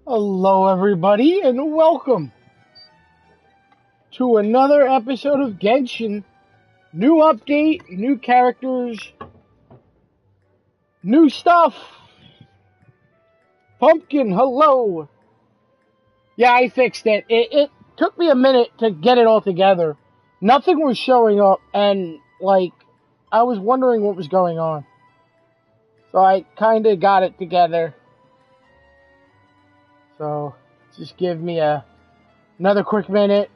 Hello, everybody, and welcome to another episode of Genshin. New update, new characters, new stuff. Pumpkin, hello. Yeah, I fixed it. It took me a minute to get it all together. Nothing was showing up, and, I was wondering what was going on. So I kind of got it together. So, just give me another quick minute.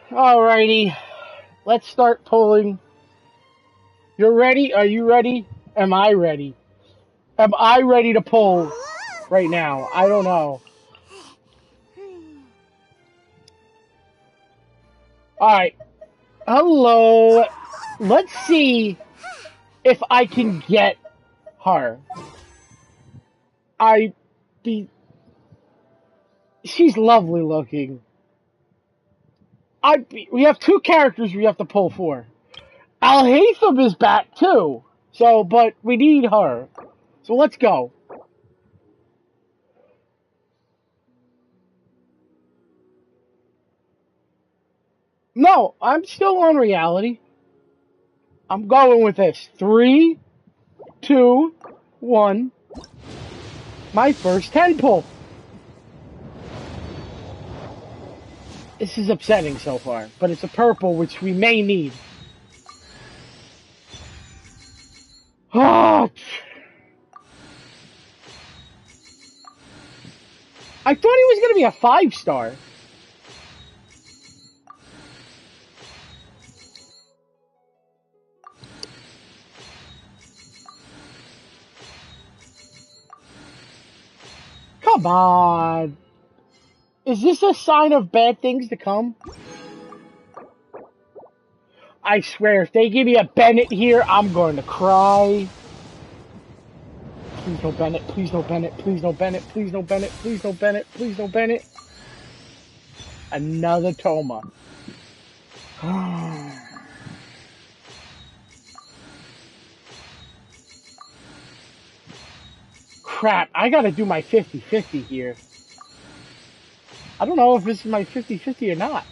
Alrighty, let's start pulling. You're ready? Are you ready? Am I ready? Am I ready to pull right now? I don't know. Alright. Hello. Let's see if I can get her. She's lovely looking. We have two characters we have to pull for. Alhaitham is back too. But we need her. So let's go. No, I'm still on reality. I'm going with this. 3, 2, 1. My first 10 pull. This is upsetting so far, but it's a purple, which we may need. Oh, I thought he was going to be a 5-star. Come on. Is this a sign of bad things to come? I swear, if they give me a Bennett here, I'm going to cry. Please no Bennett, please no Bennett, please no Bennett, please no Bennett, please no Bennett, please no Bennett. Another Toma. Crap, I gotta do my 50-50 here. I don't know if this is my 50-50 or not.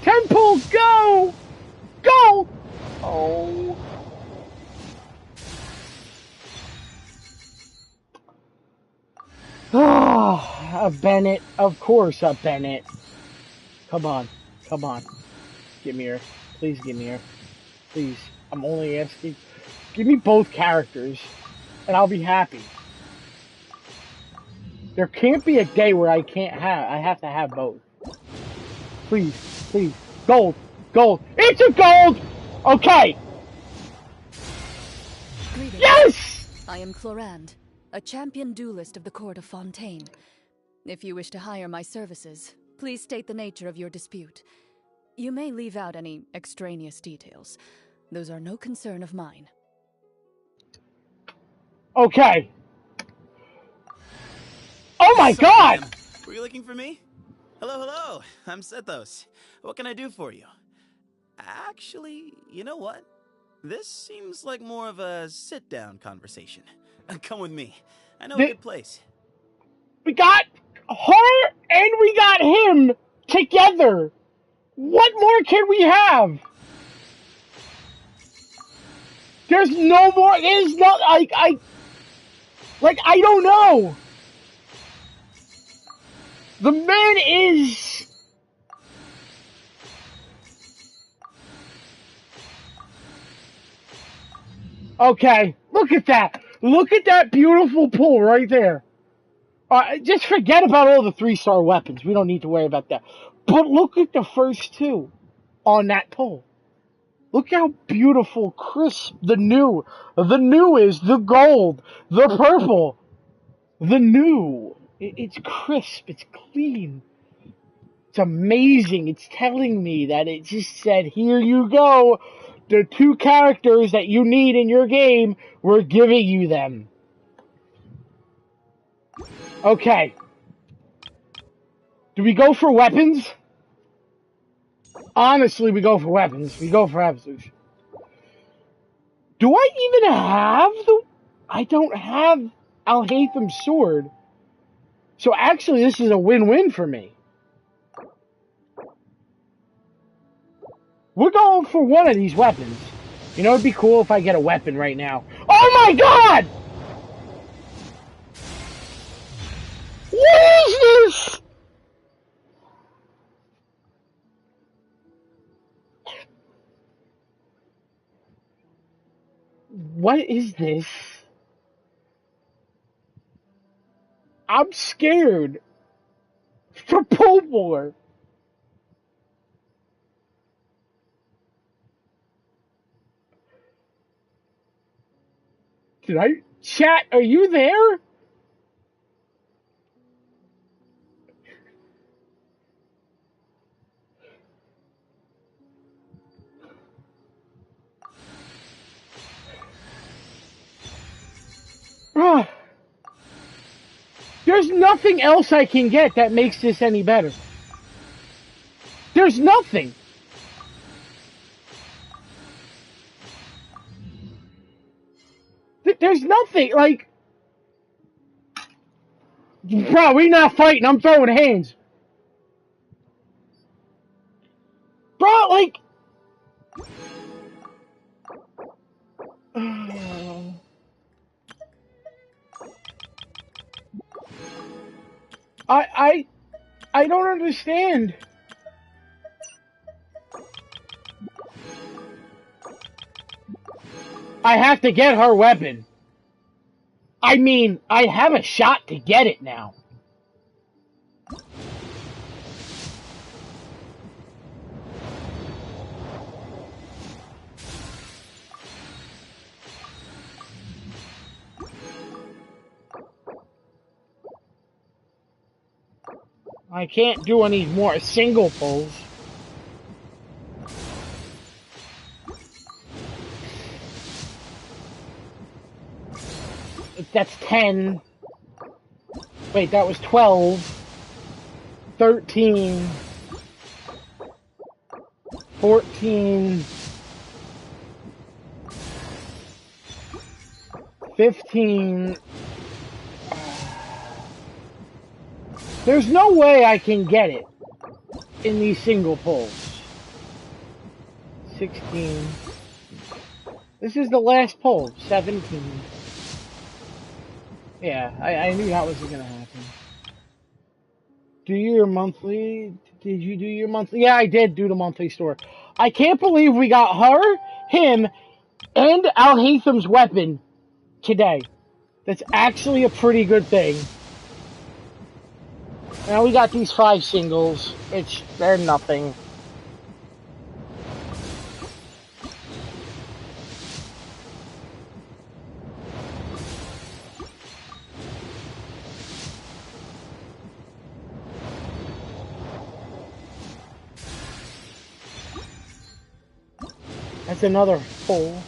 Ten pulls, go! Go! Oh. Ah, a Bennett. Of course, a Bennett. Come on. Come on. Give me her. Please give me her. Please. I'm only asking. Give me both characters, and I'll be happy. There can't be a day where I have to have both. Please. Please. Gold. Gold. It's a gold! Okay! Greetings. Yes! I am Clorinde, a champion duelist of the court of Fontaine. If you wish to hire my services, please state the nature of your dispute. You may leave out any extraneous details. Those are no concern of mine. Okay. Oh my Sorry, god! ma'am. Were you looking for me? Hello. I'm Sethos. What can I do for you? Actually, you know what? This seems like more of a sit-down conversation. Come with me. I know a good place. We got her and we got him together. What more can we have? There's no more. There's no. I don't know. The man is. Okay, look at that. Look at that beautiful pull right there. Just forget about all the 3-star weapons. We don't need to worry about that. But look at the first two on that pull. Look how beautiful, crisp the new is, the gold, the purple, the new. It's crisp, it's clean. It's amazing. It's telling me that it just said, here you go. The 2 characters that you need in your game, we're giving you them. Okay. Do we go for weapons? Honestly, we go for weapons. We go for absolution. Do I even have the... I don't have Alhatham's sword. So actually, this is a win-win for me. We're going for one of these weapons. You know, it'd be cool if I get a weapon right now. Oh my god! What is this? What is this? I'm scared. For Pulmore. Did I... Chat, are you there? Bruh. There's nothing else I can get that makes this any better. There's nothing. There's nothing, like... Bro, we not fighting, I'm throwing hands. Bro, like... I don't understand. I have to get her weapon. I mean, I have a shot to get it now. I can't do any more single pulls. That's 10. Wait, that was 12. 13. 14. 15. There's no way I can get it in these single pulls. 16. This is the last pull. 17. Yeah, I knew that wasn't gonna happen. Do your monthly? Did you do your monthly? Yeah, I did do the monthly store. I can't believe we got her, him, and Alhatham's weapon today. That's actually a pretty good thing. Now we got these 5 singles, which they're nothing. That's another pull.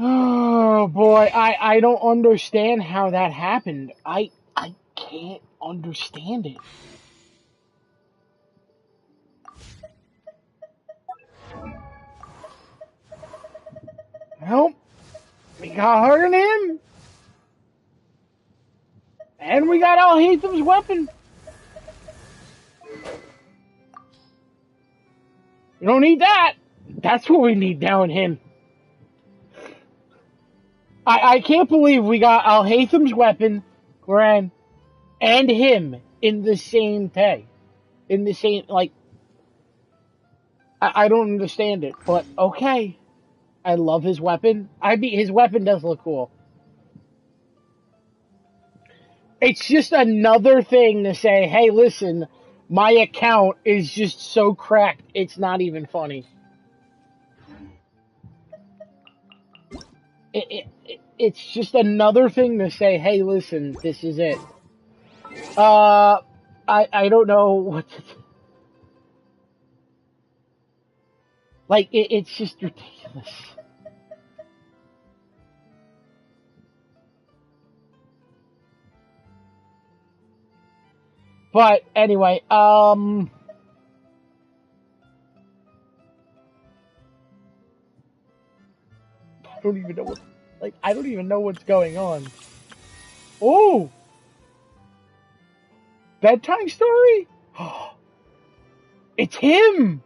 Oh boy, I don't understand how that happened. I can't understand it. Well, we got her and him. And we got Alhatham's weapon. We don't need that. That's what we need now in him. I can't believe we got Alhatham's weapon, Clorinde, and him in the same day. In the same, like... I don't understand it, but okay. I love his weapon. His weapon does look cool. It's just another thing to say, hey, listen, my account is just so cracked, it's not even funny. it's just another thing to say, hey, listen, this is it. I don't know what to do. Like, it's just ridiculous. But anyway, I don't even know what, like, I don't even know what's going on. Oh, bedtime story? It's him.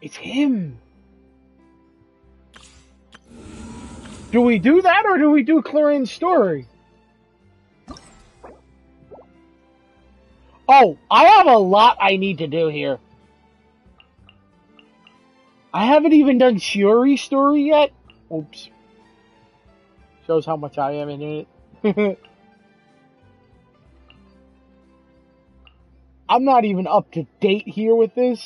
It's him. Do we do that or do we do Clorinde's story? Oh, I have a lot I need to do here. I haven't even done Shiori's story yet. Oops. Shows how much I am in it. I'm not even up to date here with this.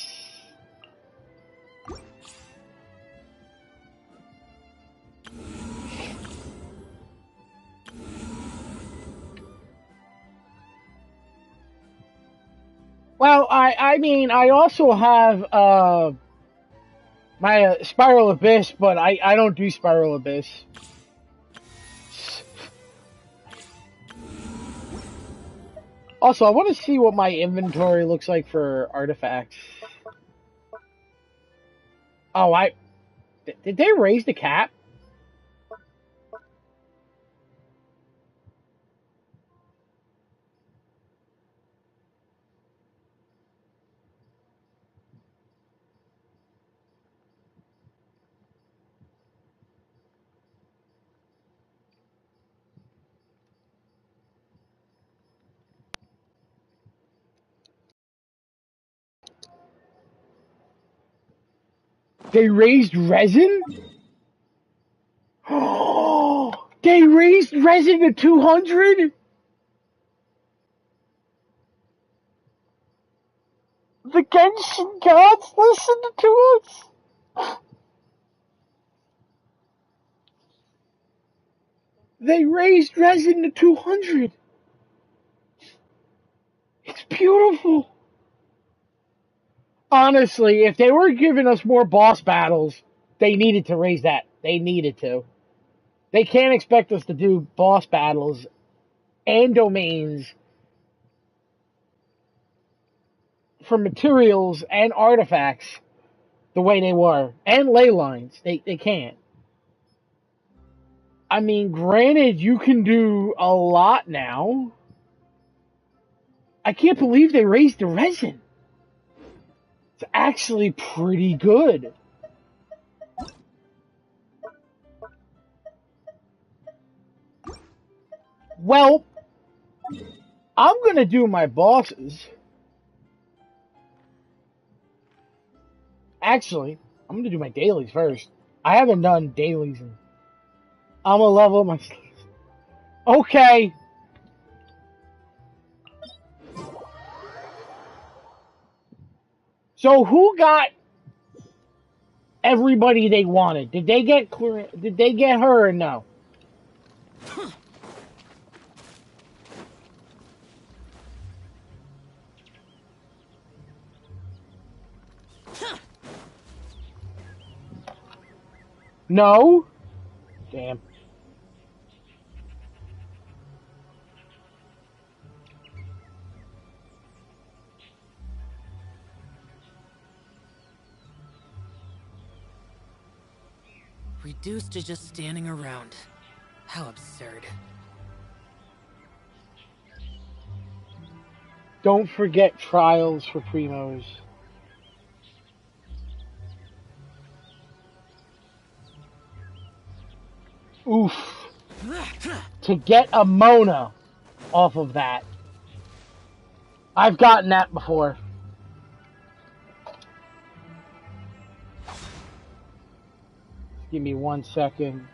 Well, I mean, I also have my Spiral Abyss, but I don't do Spiral Abyss. Also, I want to see what my inventory looks like for artifacts. Oh, did they raise the cap? They raised resin? Oh, they raised resin to 200? The Genshin gods listened to us? They raised resin to 200. It's beautiful. Honestly, if they were giving us more boss battles, they needed to raise that. They needed to. They can't expect us to do boss battles and domains for materials and artifacts the way they were. And ley lines. They can't. I mean, granted, you can do a lot now. I can't believe they raised the resin. It's actually pretty good. Well, I'm gonna do my bosses. Actually, I'm gonna do my dailies first. I haven't done dailies in. I'm gonna level my. Okay. So who got everybody they wanted? Did they get Clorinde? Did they get her or no? No. Damn. Reduced to just standing around. How absurd. Don't forget trials for primos. Oof. To get a Mona off of that. I've gotten that before. Give me 1 second.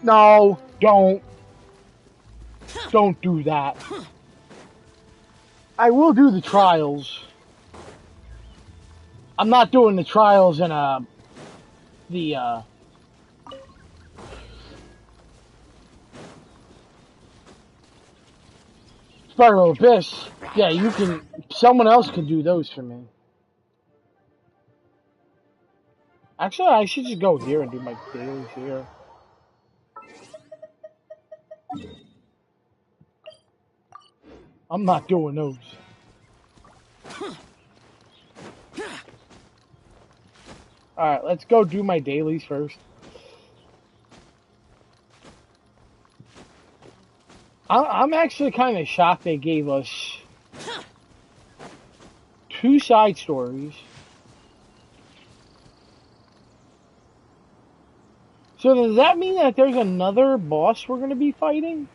No, don't. Don't do that. I will do the trials. I'm not doing the trials in the Spiral Abyss. Yeah, you can. Someone else can do those for me. Actually, I should just go here and do my dailies here. I'm not doing those. Alright, let's go do my dailies first. I'm actually kind of shocked they gave us 2 side stories. So does that mean that there's another boss we're going to be fighting?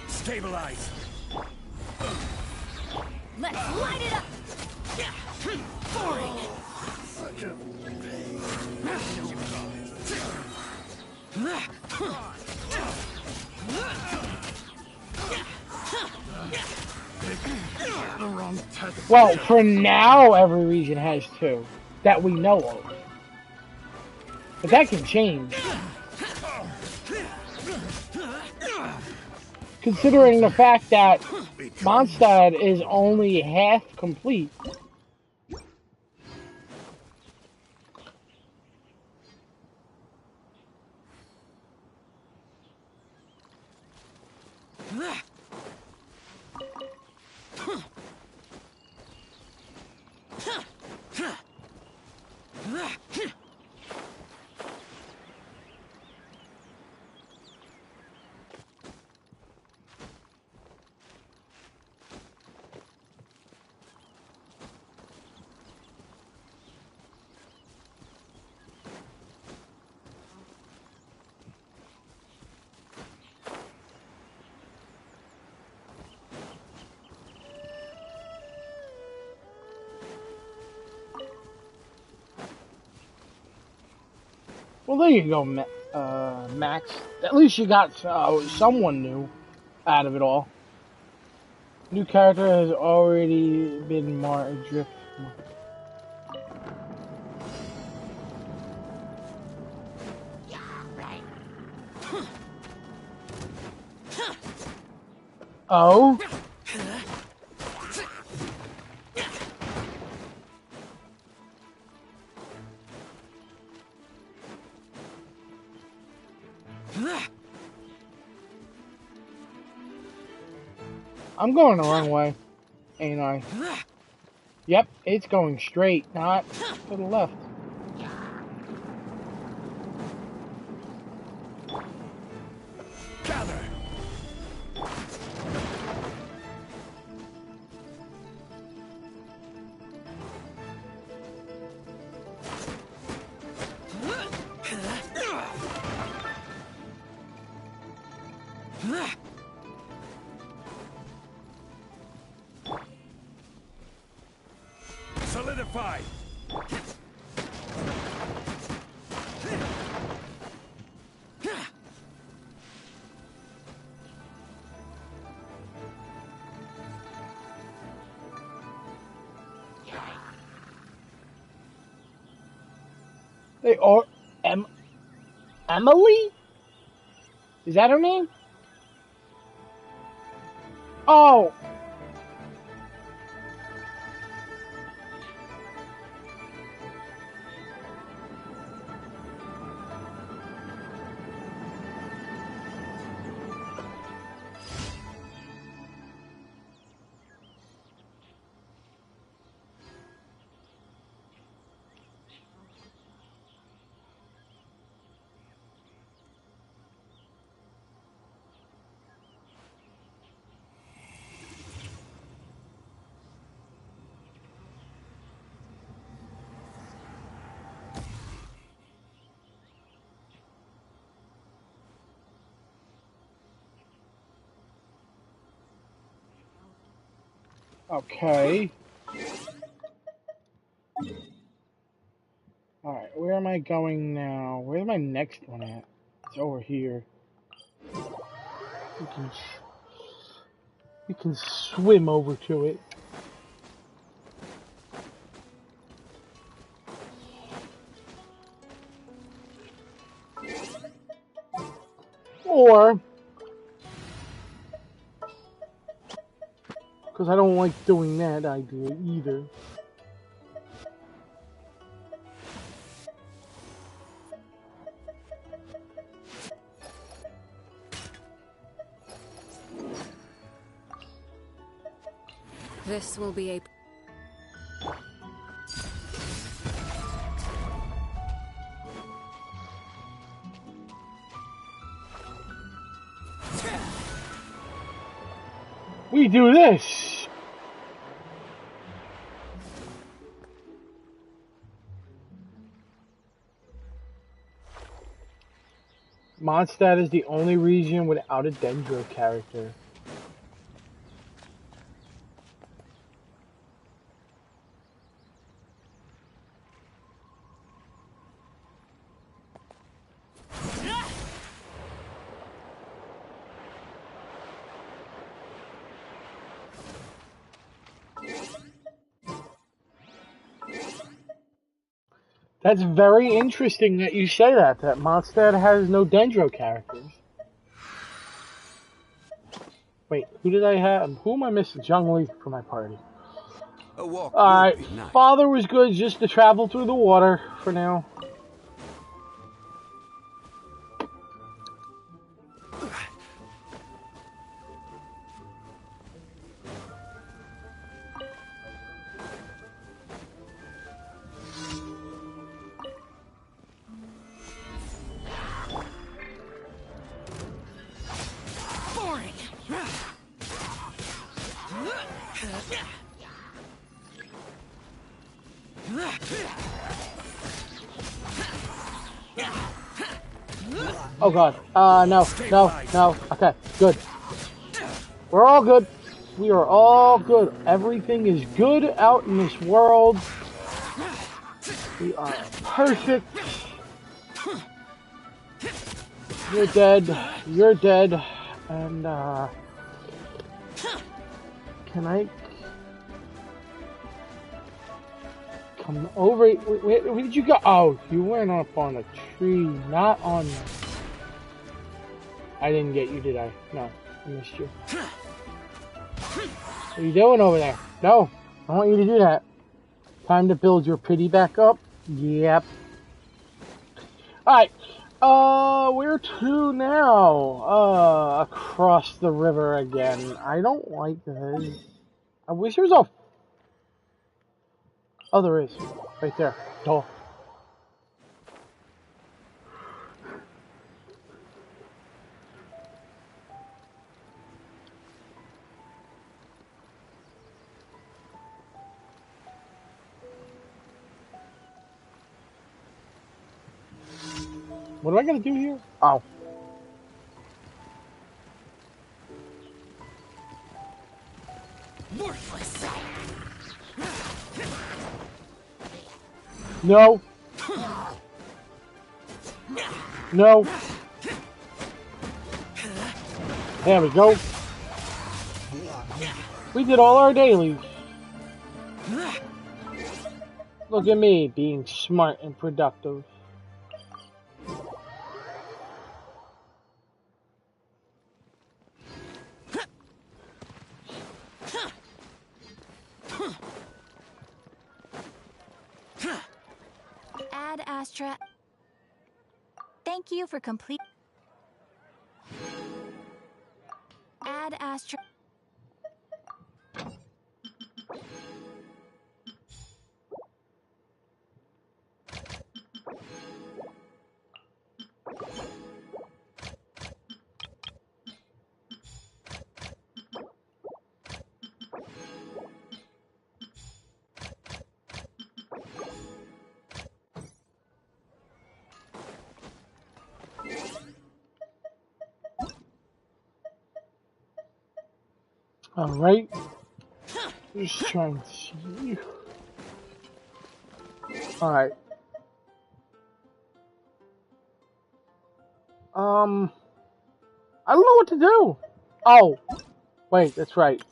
Stabilize. Let's light it up! Well, for now, every region has 2 that we know of. But that can change. Considering the fact that Mondstadt is only half complete. Well, there you go, Max. At least you got someone new out of it all. New character has already been drift. Oh? I'm going the wrong way, ain't I? Yep, it's going straight, not to the left. Gather. Solidify. They are Emily? Is that her name? Oh, Okay. Alright, where am I going now? Where's my next one at? It's over here. We can swim over to it. Or, because I don't like doing that idea either. This will be a... We do this! Mondstadt is the only region without a Dendro character. That's very interesting that you say that Mondstadt has no Dendro characters. Wait, who did I have? Who am I missing? Zhongli for my party. A walk Alright, would be nice. Father was good just to travel through the water for now. Oh god. No. Okay, good. We're all good. We are all good. Everything is good out in this world. We are perfect. You're dead. You're dead. And, can I come over? Where did you go? Oh, you went up on a tree, not on... I didn't get you, did I? No, I missed you. What are you doing over there? No, I want you to do that. Time to build your pity back up? Yep. Alright, where to now? Across the river again. I don't like this. I wish there was a... Oh, there is. Right there. Oh. What am I gonna do here? Oh. Worthless. No. No. There we go. We did all our dailies. Look at me being smart and productive. Ad Astra. Thank you for complete. Ad Astra. All right. Just trying to see. Alright. I don't know what to do. Oh, wait, that's right.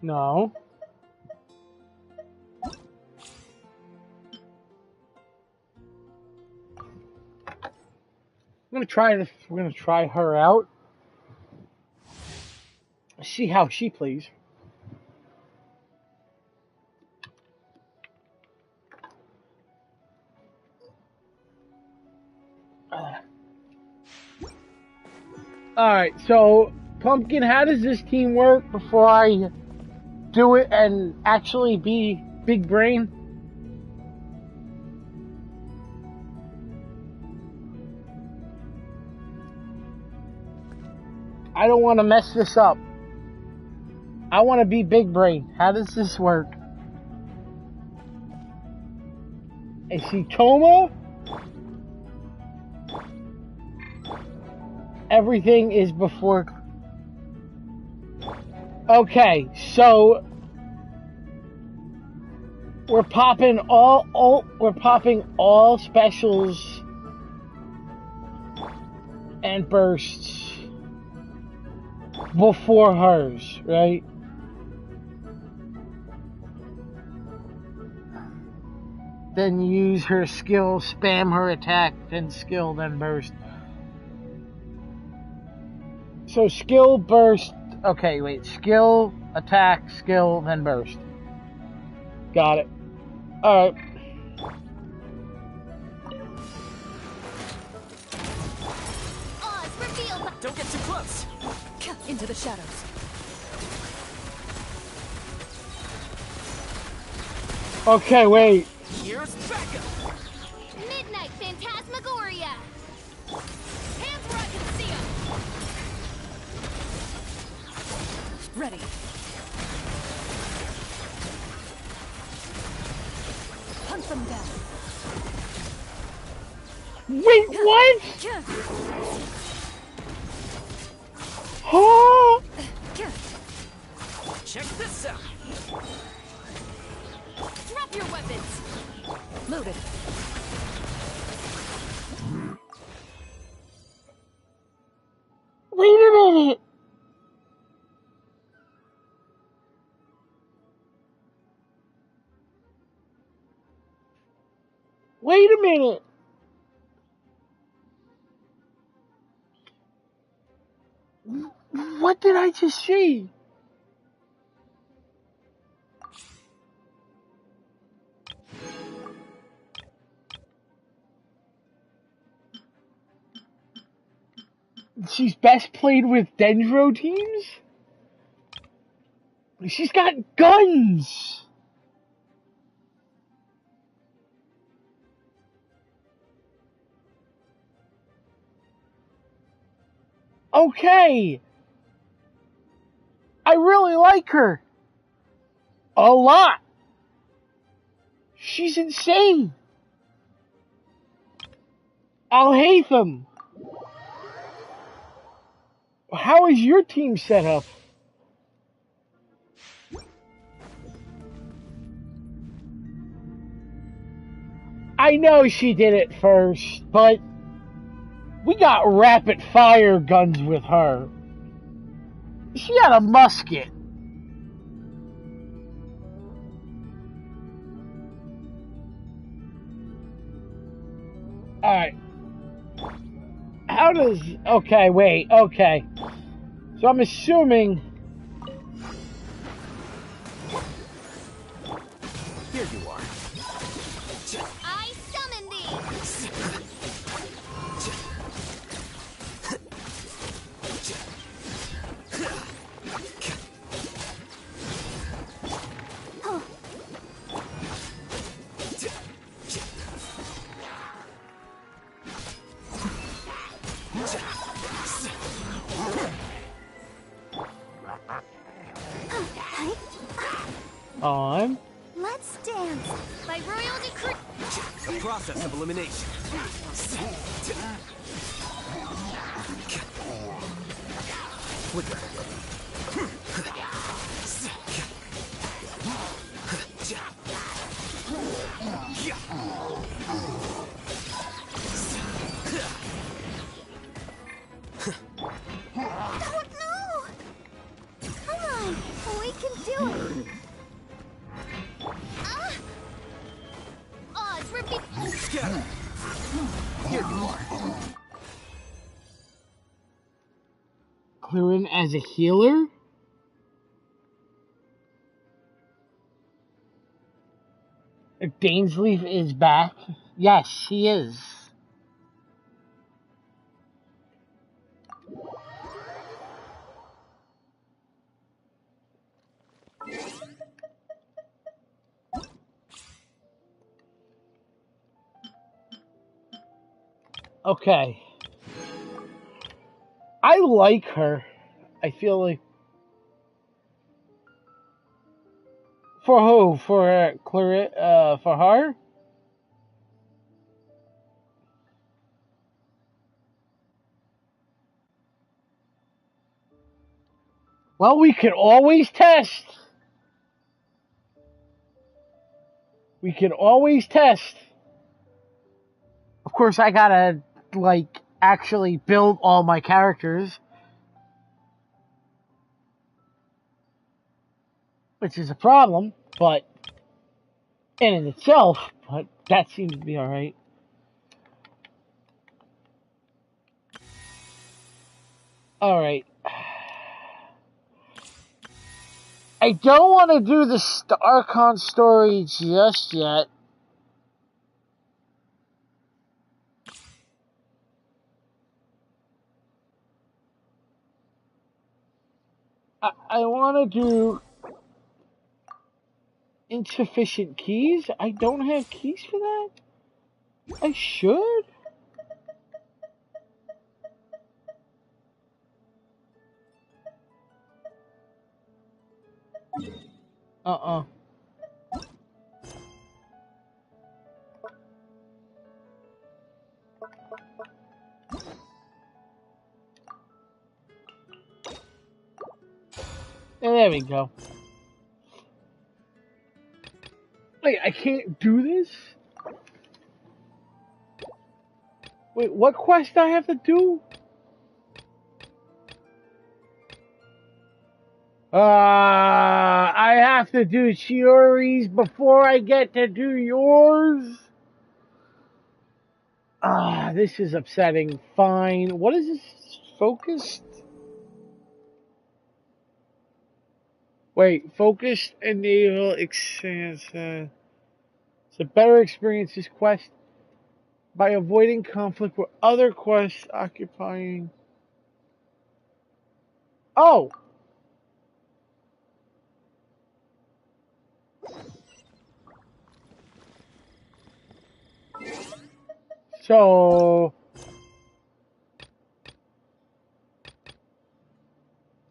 No. I'm gonna try this. We're gonna try her out. See how she plays. Alright, so Pumpkin, how does this team work before I do it and actually be big brain? I don't want to mess this up. I want to be big brain. How does this work? Is she Toma? Everything is before. Okay, so we're popping all specials and bursts before hers, right? Then use her skill, spam her attack, then skill, then burst. So skill, burst. Okay, wait. Skill, attack, skill, then burst. Got it. Alright. Don't get too close. Into the shadows. Okay, wait. Here's backup. Midnight Phantasmagoria. Hands where I can see 'em. Ready. Hunt them down. Wait, what? Oh! Check this out. Drop your weapons. Loaded. Wait a minute. Wait a minute. What did I just see? She's best played with Dendro teams? She's got guns! Okay! I really like her. A lot. She's insane. I'll hate them. How is your team set up? I know she did it first, but we got rapid fire guns with her. She had a musket. Alright. How does... Okay, wait, okay. So I'm assuming... Here you are. I summon thee. On. hands. By royal decree. The process of elimination. Flicker. Oh no! Come on, we can do it. Odds repeat. Scatter. Here you are. Clorinde as a healer? Dainsleif is back. Yes, he is. Okay. I like her. I feel like... For who? For Clorinde? For her? Well, we can always test. We can always test. Of course, I gotta, like, actually build all my characters. Which is a problem, but in itself, but that seems to be alright. Alright. I don't want to do the Archon story just yet. I want to do insufficient keys. I don't have keys for that. I should. Uh-uh. There we go. Wait, I can't do this? Wait, what quest do I have to do? I have to do Shiori's before I get to do yours? This is upsetting. Fine. What is this? Focused? Wait, focused enable experience. It's a better experience this quest by avoiding conflict with other quests occupying. Oh! So.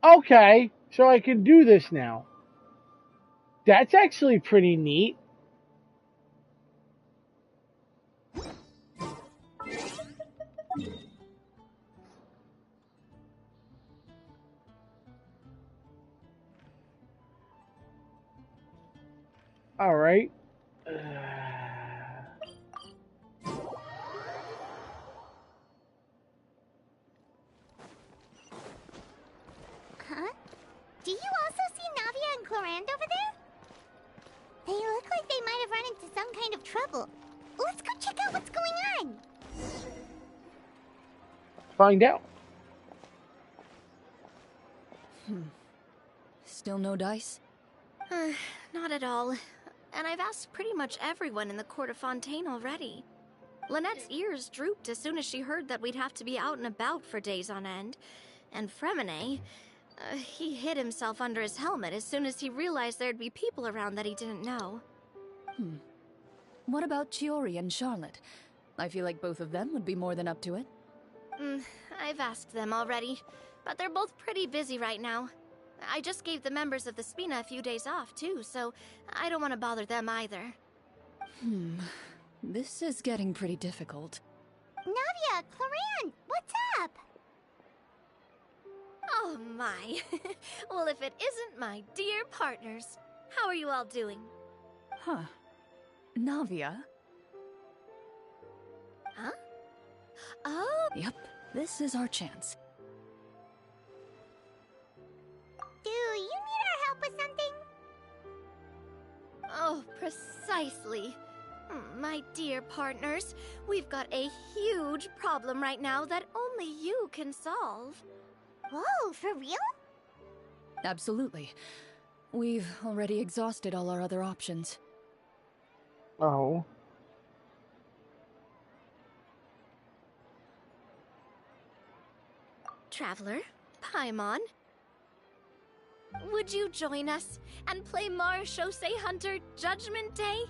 Okay, so I can do this now. That's actually pretty neat. Alright. Huh? Do you also see Navia and Clorinde over there? They look like they might have run into some kind of trouble. Let's go check out what's going on. Find out. Still no dice? Not at all. And I've asked pretty much everyone in the court of Fontaine already. Lynette's ears drooped as soon as she heard that we'd have to be out and about for days on end. And Fremine, he hid himself under his helmet as soon as he realized there'd be people around that he didn't know. What about Chiori and Charlotte? I feel like both of them would be more than up to it. I've asked them already, but they're both pretty busy right now. I just gave the members of the Spina a few days off, too, so I don't want to bother them either. This is getting pretty difficult. Navia, Clorinde, what's up? Oh my. Well, if it isn't my dear partners. How are you all doing? Huh. Navia? Huh? Oh, Yep, this is our chance. Do you need our help with something? oh, precisely. My dear partners, we've got a huge problem right now that only you can solve. Whoa, for real? Absolutely. We've already exhausted all our other options. Oh. Traveler, Paimon, would you join us and play Marechaussee Hunter Judgment Day?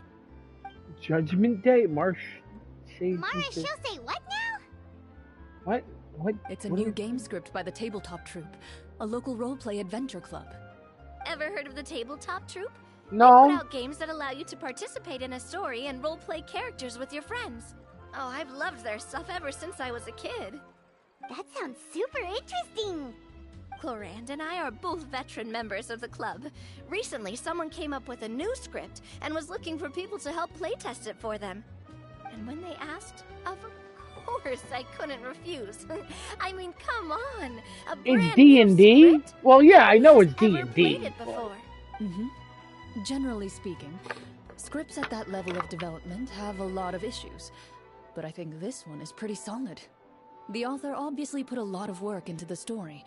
Judgment Day? Marechaussee what now? What? What? It's a what new are- game script by the Tabletop Troupe, a local roleplay adventure club. Ever heard of the Tabletop Troupe? They put No. out games that allow you to participate in a story and roleplay characters with your friends. Oh, I've loved their stuff ever since I was a kid. That sounds super interesting. Clorinde and I are both veteran members of the club. Recently, someone came up with a new script and was looking for people to help playtest it for them. And when they asked, of course I couldn't refuse. I mean, come on, a It's brand D&D? new script? Well, yeah, I know it's Who's ever D&D. played it before? Generally speaking, scripts at that level of development have a lot of issues. But I think this one is pretty solid. The author obviously put a lot of work into the story,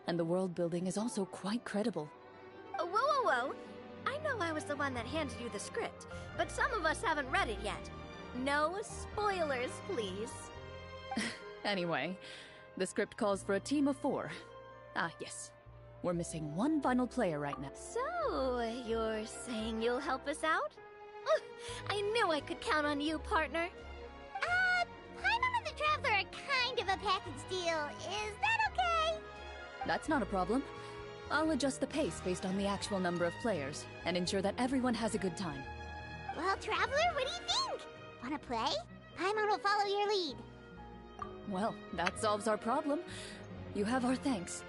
and the world building is also quite credible. Whoa, whoa, whoa! I know I was the one that handed you the script, but some of us haven't read it yet. No spoilers, please. Anyway, the script calls for a team of 4. Ah, yes. We're missing one final player right now. So, you're saying you'll help us out? I knew I could count on you, partner. Paimon and the Traveler are kind of a package deal. Is that okay? That's not a problem. I'll adjust the pace based on the actual number of players, and ensure that everyone has a good time. Well, Traveler, what do you think? Wanna play? Paimon will follow your lead. Well, that solves our problem. You have our thanks.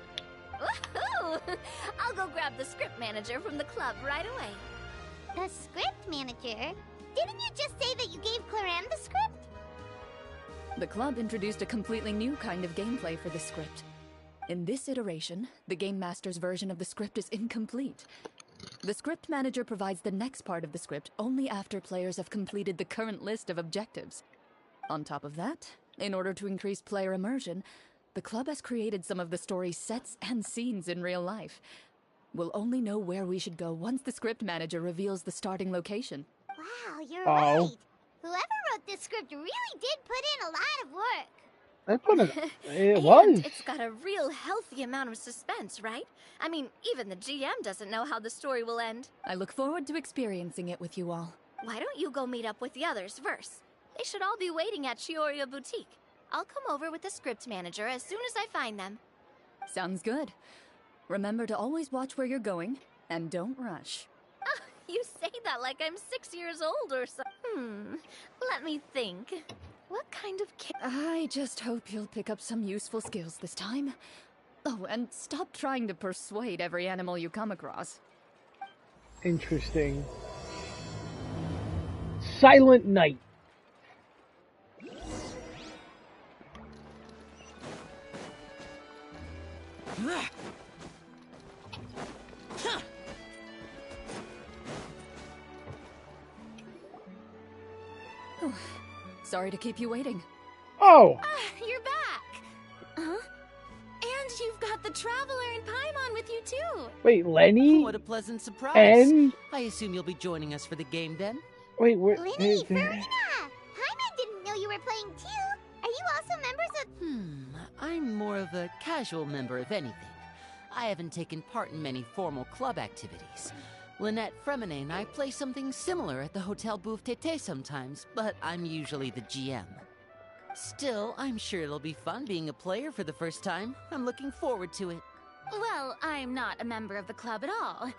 Woohoo! I'll go grab the script manager from the club right away. The script manager? Didn't you just say that you gave Clorinde the script? The club introduced a completely new kind of gameplay for the script. In this iteration, the Game Master's version of the script is incomplete. The script manager provides the next part of the script only after players have completed the current list of objectives. On top of that, in order to increase player immersion, the club has created some of the story's sets and scenes in real life. We'll only know where we should go once the script manager reveals the starting location. Wow, you're Oh. right. Whoever wrote this script really did put in a lot of work. That's what it And was. it's got a real healthy amount of suspense, right? I mean, even the GM doesn't know how the story will end. I look forward to experiencing it with you all. Why don't you go meet up with the others first? They should all be waiting at Chioria Boutique. I'll come over with the script manager as soon as I find them. Sounds good. Remember to always watch where you're going, and don't rush. You say that like I'm 6 years old or so. Let me think. What kind of I just hope you'll pick up some useful skills this time. Oh, and stop trying to persuade every animal you come across. Interesting. Silent Night. Sorry to keep you waiting. Oh! You're back! Huh? And you've got the Traveler and Paimon with you too! Wait, Lenny? What a pleasant surprise. And? I assume you'll be joining us for the game then? Wait, what? Lenny, Farina! Paimon didn't know you were playing too. Are you also members of... I'm more of a casual member, if anything. I haven't taken part in many formal club activities. Lynette Fremine and I play something similar at the Hotel Bouffe Tété sometimes, but I'm usually the GM. Still, I'm sure it'll be fun being a player for the first time. I'm looking forward to it. Well, I'm not a member of the club at all.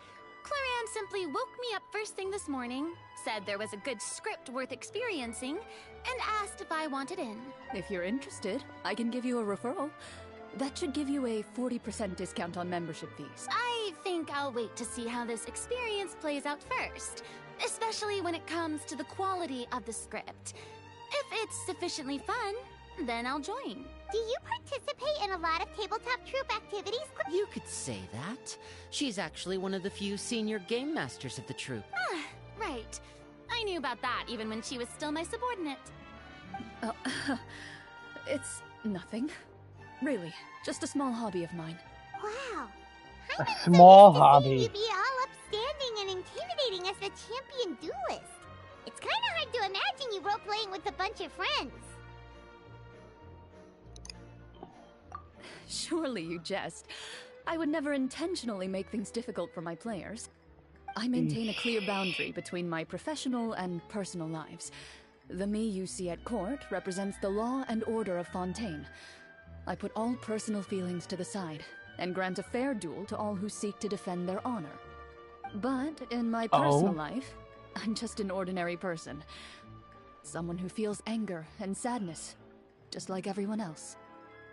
Clorinde simply woke me up first thing this morning, said there was a good script worth experiencing, and asked if I wanted in. If you're interested, I can give you a referral. That should give you a 40% discount on membership fees. I think I'll wait to see how this experience plays out first, especially when it comes to the quality of the script. If it's sufficiently fun, then I'll join. Do you participate in a lot of tabletop troupe activities? You could say that. She's actually one of the few senior game masters of the troupe. Ah, right. I knew about that even when she was still my subordinate. Oh, it's nothing. Really, just a small hobby of mine. Wow. A small So hobby. used to seeing you be all upstanding and intimidating as the champion duelist. It's kind of hard to imagine you role-playing with a bunch of friends. Surely you jest. I would never intentionally make things difficult for my players. I maintain a clear boundary between my professional and personal lives. The me you see at court represents the law and order of Fontaine. I put all personal feelings to the side and grant a fair duel to all who seek to defend their honor. But in my personal life, I'm just an ordinary person. Someone who feels anger and sadness, just like everyone else.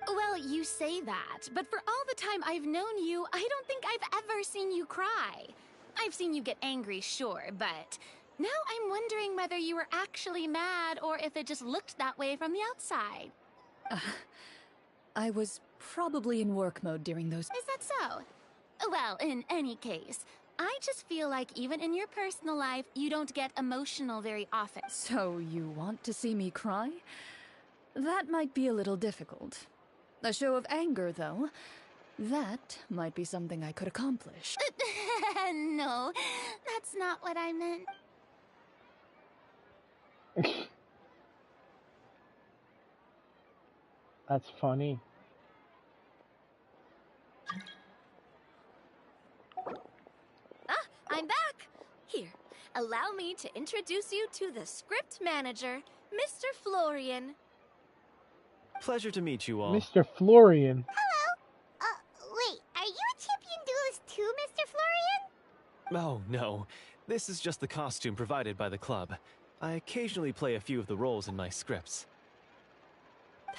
Well, you say that, but for all the time I've known you, I don't think I've ever seen you cry. I've seen you get angry, sure, but now I'm wondering whether you were actually mad or if it just looked that way from the outside. I was probably in work mode during those. Is that so? Well, in any case, I just feel like even in your personal life, you don't get emotional very often. So you want to see me cry? That might be a little difficult. A show of anger, though, that might be something I could accomplish. No, that's not what I meant. That's funny. I'm back! Here, allow me to introduce you to the script manager, Mr. Florian. Pleasure to meet you all. Mr. Florian. Hello? Wait, are you a champion duelist too, Mr. Florian? Oh, no. This is just the costume provided by the club. I occasionally play a few of the roles in my scripts.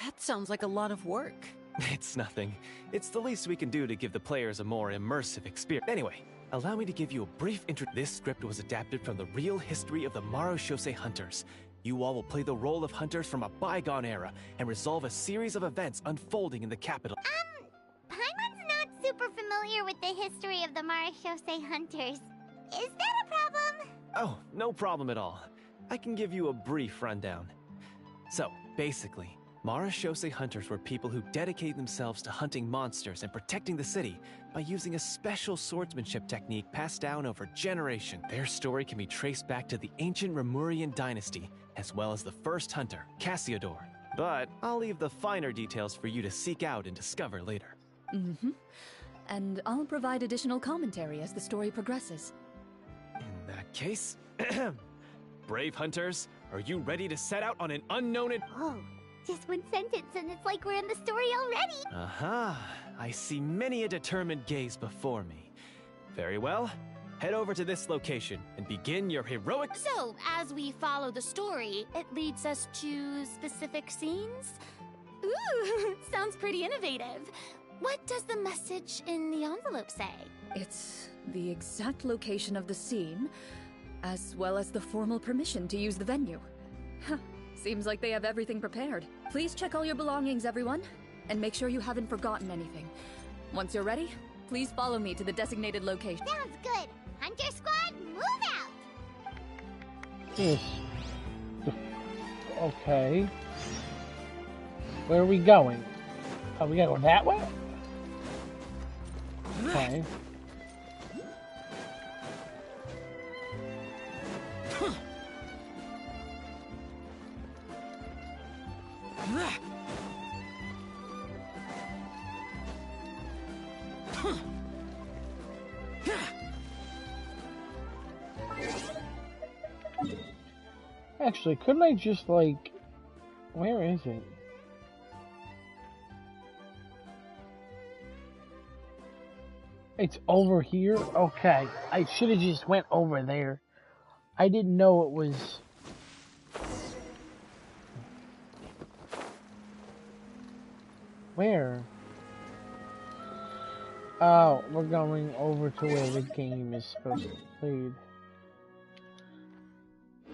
That sounds like a lot of work. It's nothing. It's the least we can do to give the players a more immersive experience. Anyway, allow me to give you a brief intro. This script was adapted from the real history of the Marashose Hunters. You all will play the role of hunters from a bygone era and resolve a series of events unfolding in the capital. Paimon's not super familiar with the history of the Marashose Hunters. Is that a problem? Oh, no problem at all. I can give you a brief rundown. So, basically, Marashose Hunters were people who dedicated themselves to hunting monsters and protecting the city by using a special swordsmanship technique passed down over generations. Their story can be traced back to the ancient Remurian dynasty, as well as the first hunter, Cassiodor. But I'll leave the finer details for you to seek out and discover later. Mm-hmm. And I'll provide additional commentary as the story progresses. In that case, brave hunters, are you ready to set out on an unknown Whoa, just one sentence and it's like we're in the story already. Aha, I see many a determined gaze before me. Very well, head over to this location and begin your heroic— So, as we follow the story, it leads us to specific scenes? Ooh, sounds pretty innovative. What does the message in the envelope say? It's the exact location of the scene, as well as the formal permission to use the venue. Huh, seems like they have everything prepared. Please check all your belongings, everyone, and make sure you haven't forgotten anything. Once you're ready, please follow me to the designated location. Sounds good. Hunter Squad, move out! Yes. Okay. Where are we going? Oh, we gotta go that way? Okay. Actually, couldn't I just, like... Where is it? It's over here? Okay. I should have just went over there. I didn't know it was... Where? Oh, we're going over to where the game is supposed to be played.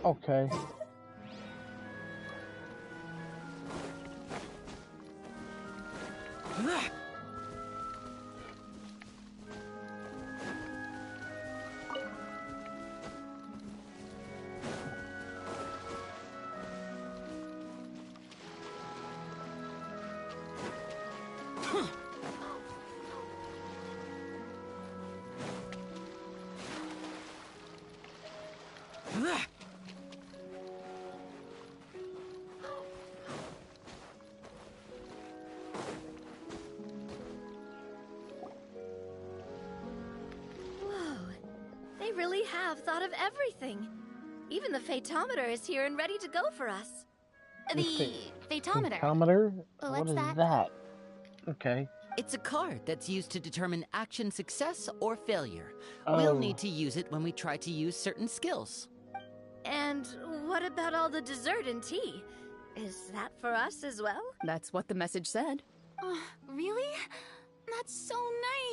Okay. They really have thought of everything. Even the Fatometer is here and ready to go for us. The Fatometer. Fatometer? What's What is that? Okay. It's a card that's used to determine action success or failure. Oh. We'll need to use it when we try to use certain skills. And what about all the dessert and tea? Is that for us as well? That's what the message said. Oh, really? That's so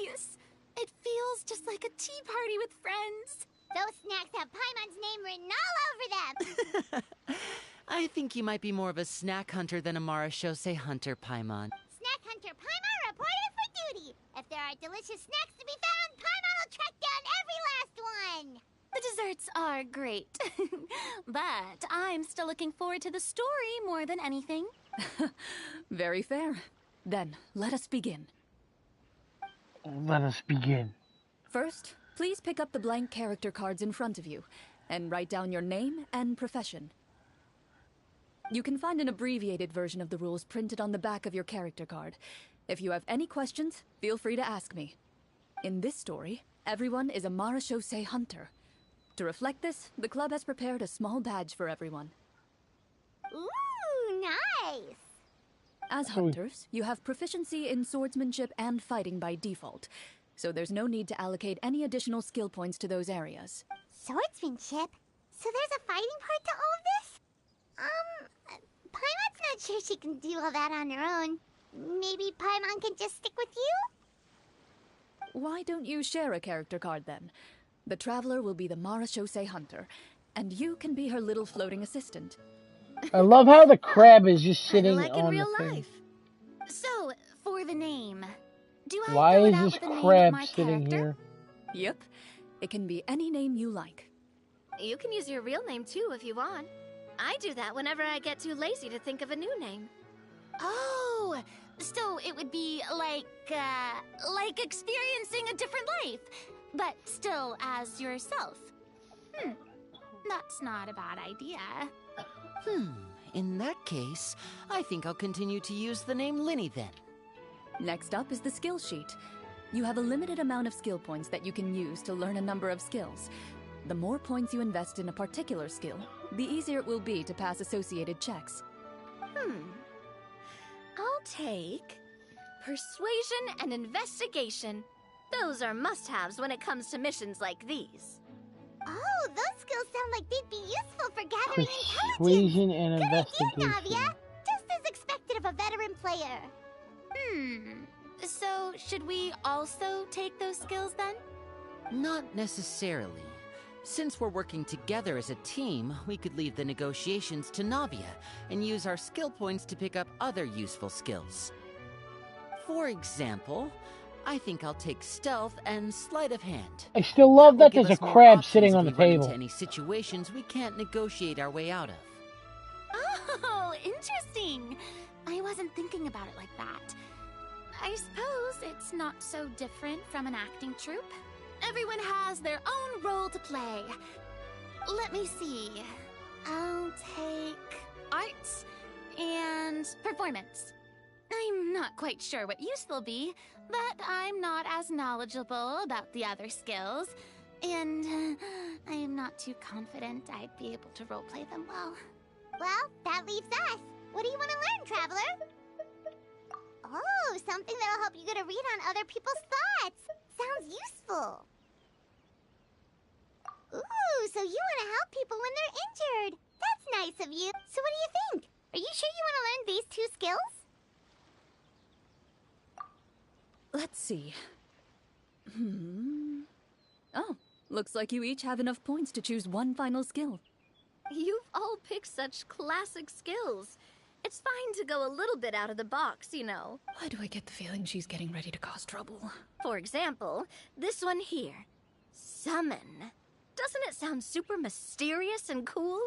nice. It feels just like a tea party with friends. Those snacks have Paimon's name written all over them. I think you might be more of a snack hunter than a Marashose hunter, Paimon. Snack Hunter Paimon reported for duty. If there are delicious snacks to be found, Paimon will track down every last one. The desserts are great. But I'm still looking forward to the story more than anything. Very fair. Then, let us begin. Let us begin. First, please pick up the blank character cards in front of you and write down your name and profession. You can find an abbreviated version of the rules printed on the back of your character card. If you have any questions, feel free to ask me. In this story, everyone is a Marashose hunter. To reflect this, the club has prepared a small badge for everyone. Ooh, nice. As hunters, you have proficiency in swordsmanship and fighting by default, so there's no need to allocate any additional skill points to those areas. Swordsmanship? So there's a fighting part to all of this? Paimon's not sure she can do all that on her own. Maybe Paimon can just stick with you? Why don't you share a character card then? The Traveler will be the Marashose hunter, and you can be her little floating assistant. I love how the crab is just sitting Like in on real the thing. life. So, for the name, do I Why fill it is out this with the name of crab my sitting character? here? Yep, it can be any name you like. You can use your real name too if you want. I do that whenever I get too lazy to think of a new name. Oh, so it would be like experiencing a different life, but still as yourself. That's not a bad idea. In that case, I think I'll continue to use the name Linny then. Next up is the skill sheet. You have a limited amount of skill points that you can use to learn a number of skills. The more points you invest in a particular skill, the easier it will be to pass associated checks. I'll take persuasion and investigation. Those are must-haves when it comes to missions like these. Oh, those skills sound like they'd be useful for gathering intelligence. Persuasion and Good idea, investigation. Navia. Just as expected of a veteran player. So should we also take those skills then? Not necessarily. Since we're working together as a team, we could leave the negotiations to Navia and use our skill points to pick up other useful skills. For example, I think I'll take stealth and sleight of hand. I still love that Will give there's a us more crab options sitting if on the we run table. into any situations we can't negotiate our way out of. Oh, interesting. I wasn't thinking about it like that. I suppose it's not so different from an acting troupe. Everyone has their own role to play. Let me see. I'll take arts and performance. I'm not quite sure what use they'll be, but I'm not as knowledgeable about the other skills, and I'm not too confident I'd be able to roleplay them well. Well, that leaves us. What do you want to learn, Traveler? Oh, something that'll help you get a read on other people's thoughts. Sounds useful. Ooh, so you want to help people when they're injured. That's nice of you. So what do you think? Are you sure you want to learn these 2 skills? Let's see. Oh, looks like you each have enough points to choose one final skill. You've all picked such classic skills. It's fine to go a little bit out of the box, you know. Why do I get the feeling she's getting ready to cause trouble? For example, this one here. Summon. Doesn't it sound super mysterious and cool?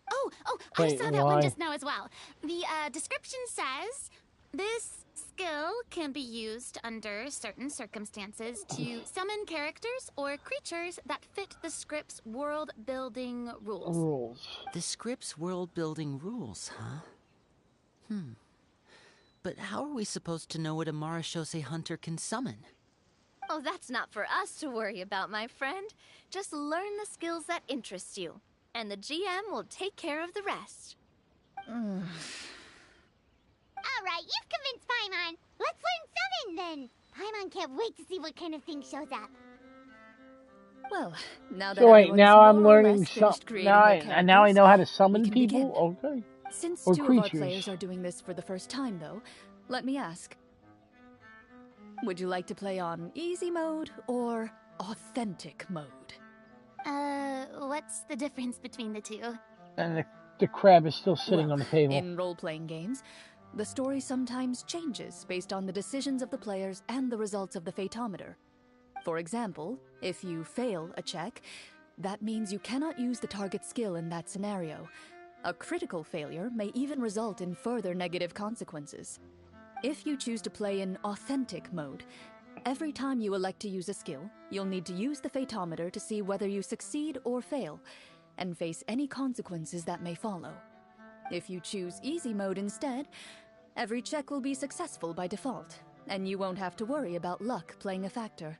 Oh, I Wait, saw that one why? just now as well. The description says this skill can be used under certain circumstances to summon characters or creatures that fit the script's world-building rules. The script's world-building rules, huh? But how are we supposed to know what a Marashose hunter can summon? Oh, that's not for us to worry about, my friend. Just learn the skills that interest you, and the GM will take care of the rest. Alright, you've convinced Paimon. Let's learn summon then. Paimon can't wait to see what kind of thing shows up. Well, now that So wait, everyone's now I'm more or learning less finished some. creating Now their I characters, know how to we summon can people. begin. Okay. Since Or 2 of our creatures. players are doing this for the first time, though, let me ask. Would you like to play on easy mode or authentic mode? What's the difference between the 2? And the crab is still sitting Well, on the table. in role-playing games, the story sometimes changes based on the decisions of the players and the results of the Fatometer. For example, if you fail a check, that means you cannot use the target skill in that scenario. A critical failure may even result in further negative consequences. If you choose to play in authentic mode, every time you elect to use a skill, you'll need to use the Fatometer to see whether you succeed or fail, and face any consequences that may follow. If you choose easy mode instead, every check will be successful by default, and you won't have to worry about luck playing a factor.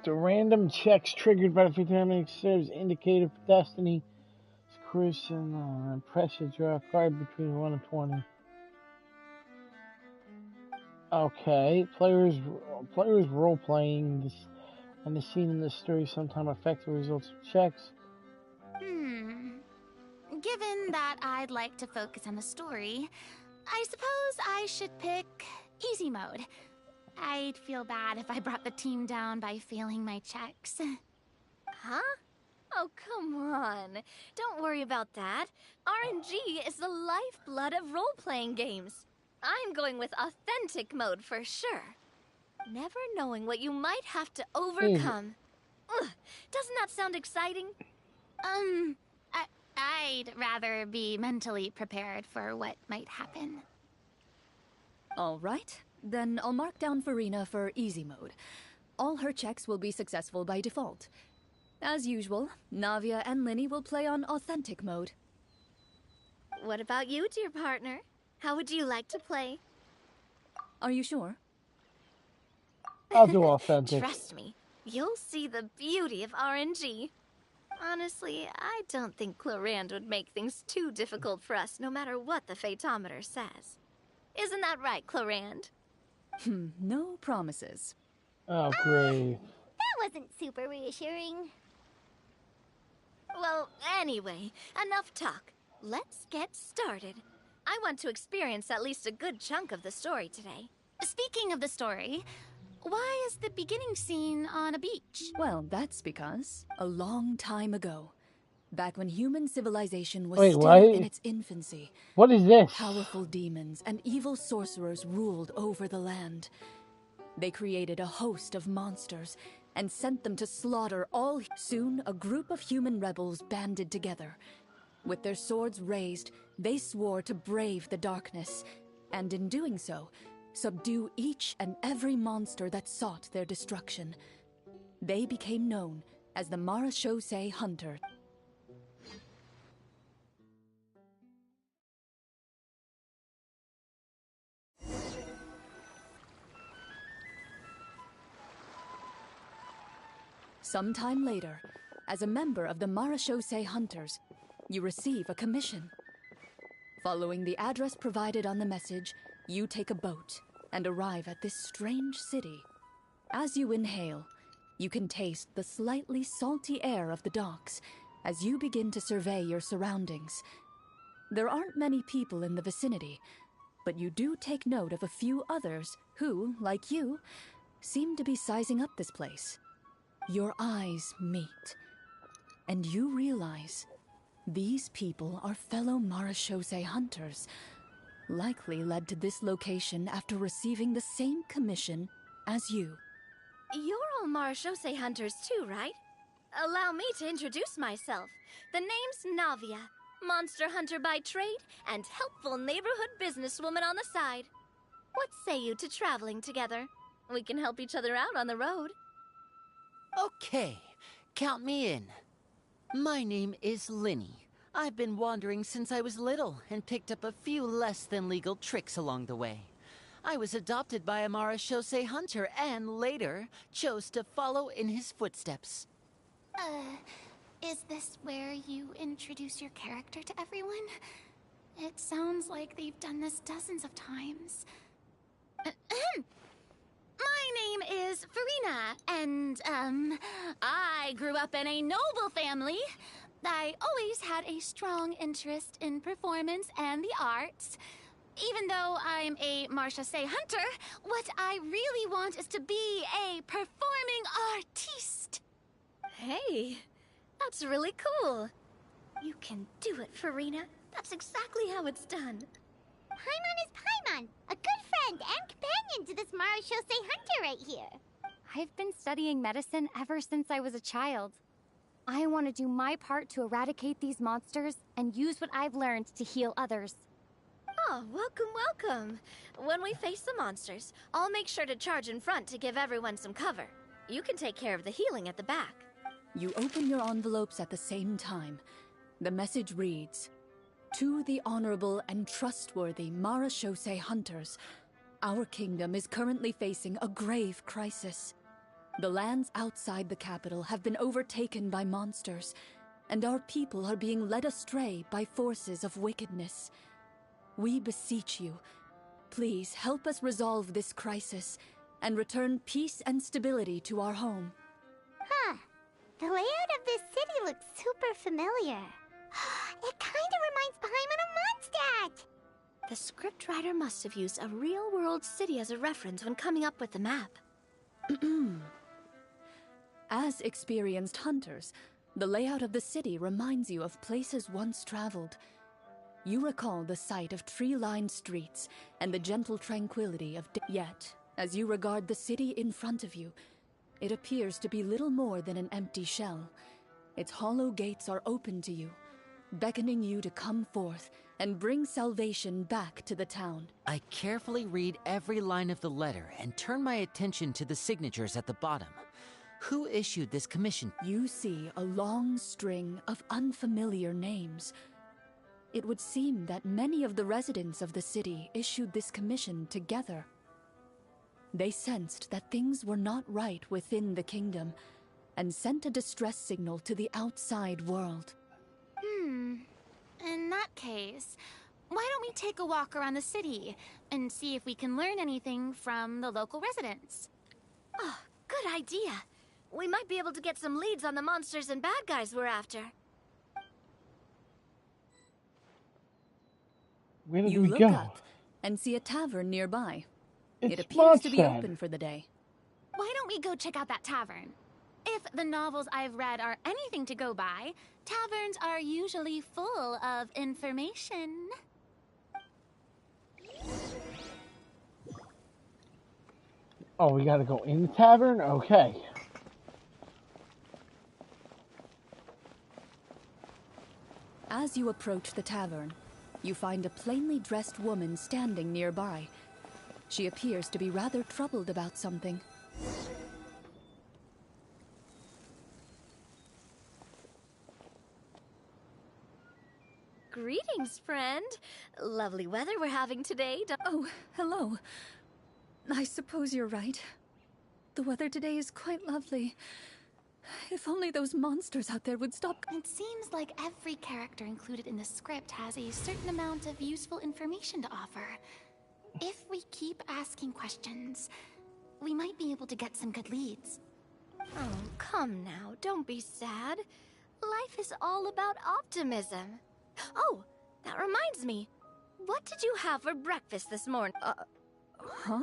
The random checks triggered by the Fatamic serves indicator for destiny. Christian, pressure draw a card between 1 and 20. Okay, players role playing this and the scene in the story sometimes affect the results of checks. Given that I'd like to focus on the story, I suppose I should pick easy mode. I'd feel bad if I brought the team down by failing my checks. Huh? Oh, come on. Don't worry about that. RNG is the lifeblood of role-playing games. I'm going with authentic mode for sure. Never knowing what you might have to overcome. Ugh, doesn't that sound exciting? I'd rather be mentally prepared for what might happen. All right, then I'll mark down Farina for easy mode. All her checks will be successful by default. As usual, Navia and Linny will play on authentic mode. What about you, dear partner? How would you like to play? Are you sure? I'll do authentic. Trust me, you'll see the beauty of RNG. Honestly, I don't think Clorinde would make things too difficult for us, no matter what the Fatometer says. Isn't that right, Clorinde? No promises. Oh, great. That wasn't super reassuring. Well, anyway, enough talk. Let's get started. I want to experience at least a good chunk of the story today. Speaking of the story, why is the beginning scene on a beach? Well, that's because a long time ago, back when human civilization was Wait, still what? in its infancy, What is this? powerful demons and evil sorcerers ruled over the land. They created a host of monsters and sent them to slaughter all. Soon, a group of human rebels banded together. With their swords raised, they swore to brave the darkness, and in doing so, subdue each and every monster that sought their destruction. They became known as the Marashose Hunter. Sometime later, as a member of the Marashose Hunters, you receive a commission. Following the address provided on the message, you take a boat and arrive at this strange city. As you inhale, you can taste the slightly salty air of the docks as you begin to survey your surroundings. There aren't many people in the vicinity, but you do take note of a few others who, like you, seem to be sizing up this place. Your eyes meet, and you realize these people are fellow Marechaussee hunters, likely led to this location after receiving the same commission as you. You're all Marechaussee hunters too, right? Allow me to introduce myself. The name's Navia, monster hunter by trade and helpful neighborhood businesswoman on the side. What say you to traveling together? We can help each other out on the road. Okay, count me in. My name is Linny. I've been wandering since I was little and picked up a few less than legal tricks along the way. I was adopted by a Marechaussee hunter and later chose to follow in his footsteps. Is this where you introduce your character to everyone? It sounds like they've done this dozens of times. My name is Farina, and, I grew up in a noble family. I always had a strong interest in performance and the arts. Even though I'm a Marechaussee hunter, what I really want is to be a performing artiste. Hey, that's really cool. You can do it, Farina. That's exactly how it's done. Paimon is Paimon, a good friend and companion to this Marechaussee hunter right here. I've been studying medicine ever since I was a child. I want to do my part to eradicate these monsters and use what I've learned to heal others. Oh, welcome, welcome. When we face the monsters, I'll make sure to charge in front to give everyone some cover. You can take care of the healing at the back. You open your envelopes at the same time. The message reads, "To the honorable and trustworthy Marechaussee hunters, our kingdom is currently facing a grave crisis. The lands outside the capital have been overtaken by monsters, and our people are being led astray by forces of wickedness. We beseech you, please help us resolve this crisis and return peace and stability to our home." Huh. The layout of this city looks super familiar. It kinda reminds Paimon of Mondstadt! The scriptwriter must have used a real-world city as a reference when coming up with the map. As experienced hunters, the layout of the city reminds you of places once traveled. You recall the sight of tree-lined streets and the gentle tranquility of yet, as you regard the city in front of you, it appears to be little more than an empty shell. Its hollow gates are open to you, beckoning you to come forth and bring salvation back to the town. I carefully read every line of the letter and turn my attention to the signatures at the bottom. Who issued this commission? You see a long string of unfamiliar names. It would seem that many of the residents of the city issued this commission together. They sensed that things were not right within the kingdom and sent a distress signal to the outside world. In that case, why don't we take a walk around the city and see if we can learn anything from the local residents? Oh, good idea. We might be able to get some leads on the monsters and bad guys we're after. Where did You we look go? up and see a tavern nearby. It It's appears to be Mondstadt. open for the day. Why don't we go check out that tavern? If the novels I've read are anything to go by, taverns are usually full of information. Oh, we gotta go in the tavern? Okay. As you approach the tavern, you find a plainly dressed woman standing nearby. She appears to be rather troubled about something. Greetings, friend. Lovely weather we're having today. Oh, hello. I suppose you're right. The weather today is quite lovely. If only those monsters out there would stop. It seems like every character included in the script has a certain amount of useful information to offer. If we keep asking questions, we might be able to get some good leads. Oh, come now, don't be sad. Life is all about optimism. Oh, that reminds me. What did you have for breakfast this morning? Huh?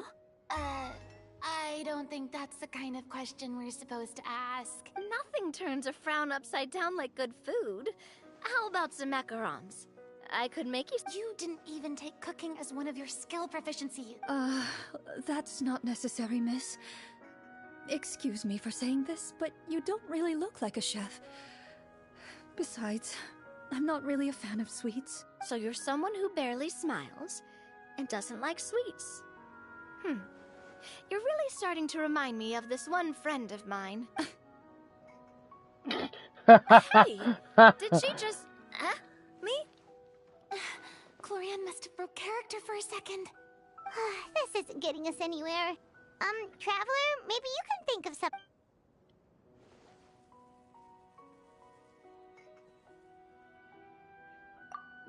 I don't think that's the kind of question we're supposed to ask. Nothing turns a frown upside down like good food. How about some macarons? I could make you... You didn't even take cooking as one of your skill proficiency. That's not necessary, miss. Excuse me for saying this, but you don't really look like a chef. Besides, I'm not really a fan of sweets. So you're someone who barely smiles and doesn't like sweets. You're really starting to remind me of this one friend of mine. Hey, did she just... me? Clorinde must have broke character for a second. This isn't getting us anywhere. Traveler, maybe you can think of something.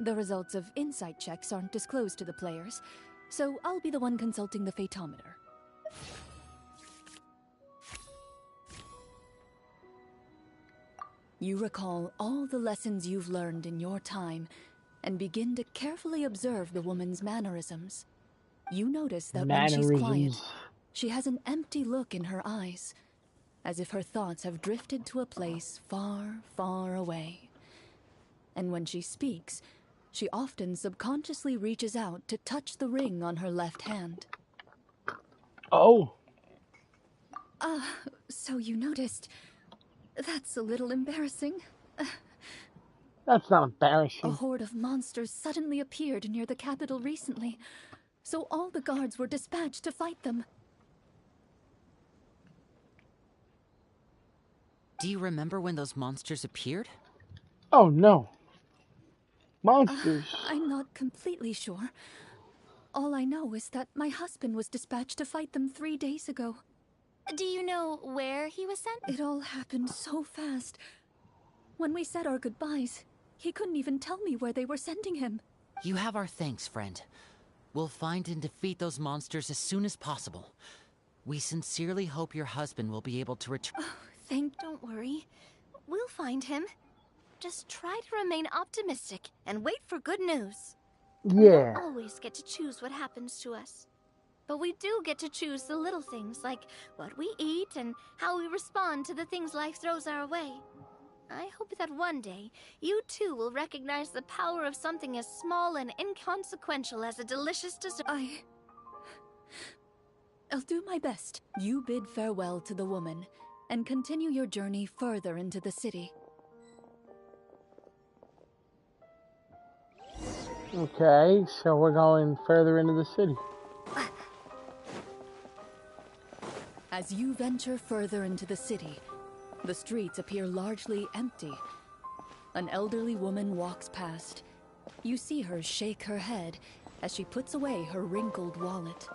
The results of insight checks aren't disclosed to the players, so I'll be the one consulting the phaetometer. You recall all the lessons you've learned in your time and begin to carefully observe the woman's mannerisms. You notice that when she's quiet, she has an empty look in her eyes, as if her thoughts have drifted to a place far, far away. And when she speaks, she often subconsciously reaches out to touch the ring on her left hand. Oh. So you noticed. That's a little embarrassing. That's not embarrassing. A horde of monsters suddenly appeared near the capital recently, so all the guards were dispatched to fight them. Do you remember when those monsters appeared? Oh, no. Monsters. I'm not completely sure. All I know is that my husband was dispatched to fight them 3 days ago. Do you know where he was sent? It all happened so fast. When we said our goodbyes, he couldn't even tell me where they were sending him. You have our thanks, friend. We'll find and defeat those monsters as soon as possible. We sincerely hope your husband will be able to return. Don't worry. We'll find him. Just try to remain optimistic and wait for good news. Yeah. We don't always get to choose what happens to us. But we do get to choose the little things, like what we eat and how we respond to the things life throws our way. I hope that one day, you too will recognize the power of something as small and inconsequential as a delicious dessert. I'll do my best. You bid farewell to the woman, and continue your journey further into the city. Okay, so we're going further into the city. As you venture further into the city, the streets appear largely empty. An elderly woman walks past. You see her shake her head as she puts away her wrinkled wallet.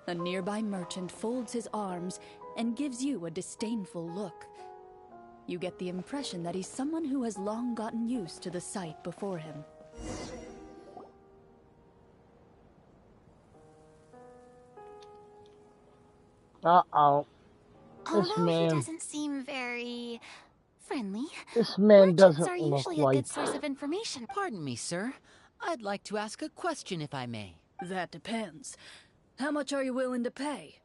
A nearby merchant folds his arms and gives you a disdainful look. You get the impression that he's someone who has long gotten used to the sight before him. Uh-oh. Although he doesn't seem very friendly. This man Merchants doesn't are look usually a like... good source of information. Pardon me, sir. I'd like to ask a question if I may. That depends. How much are you willing to pay?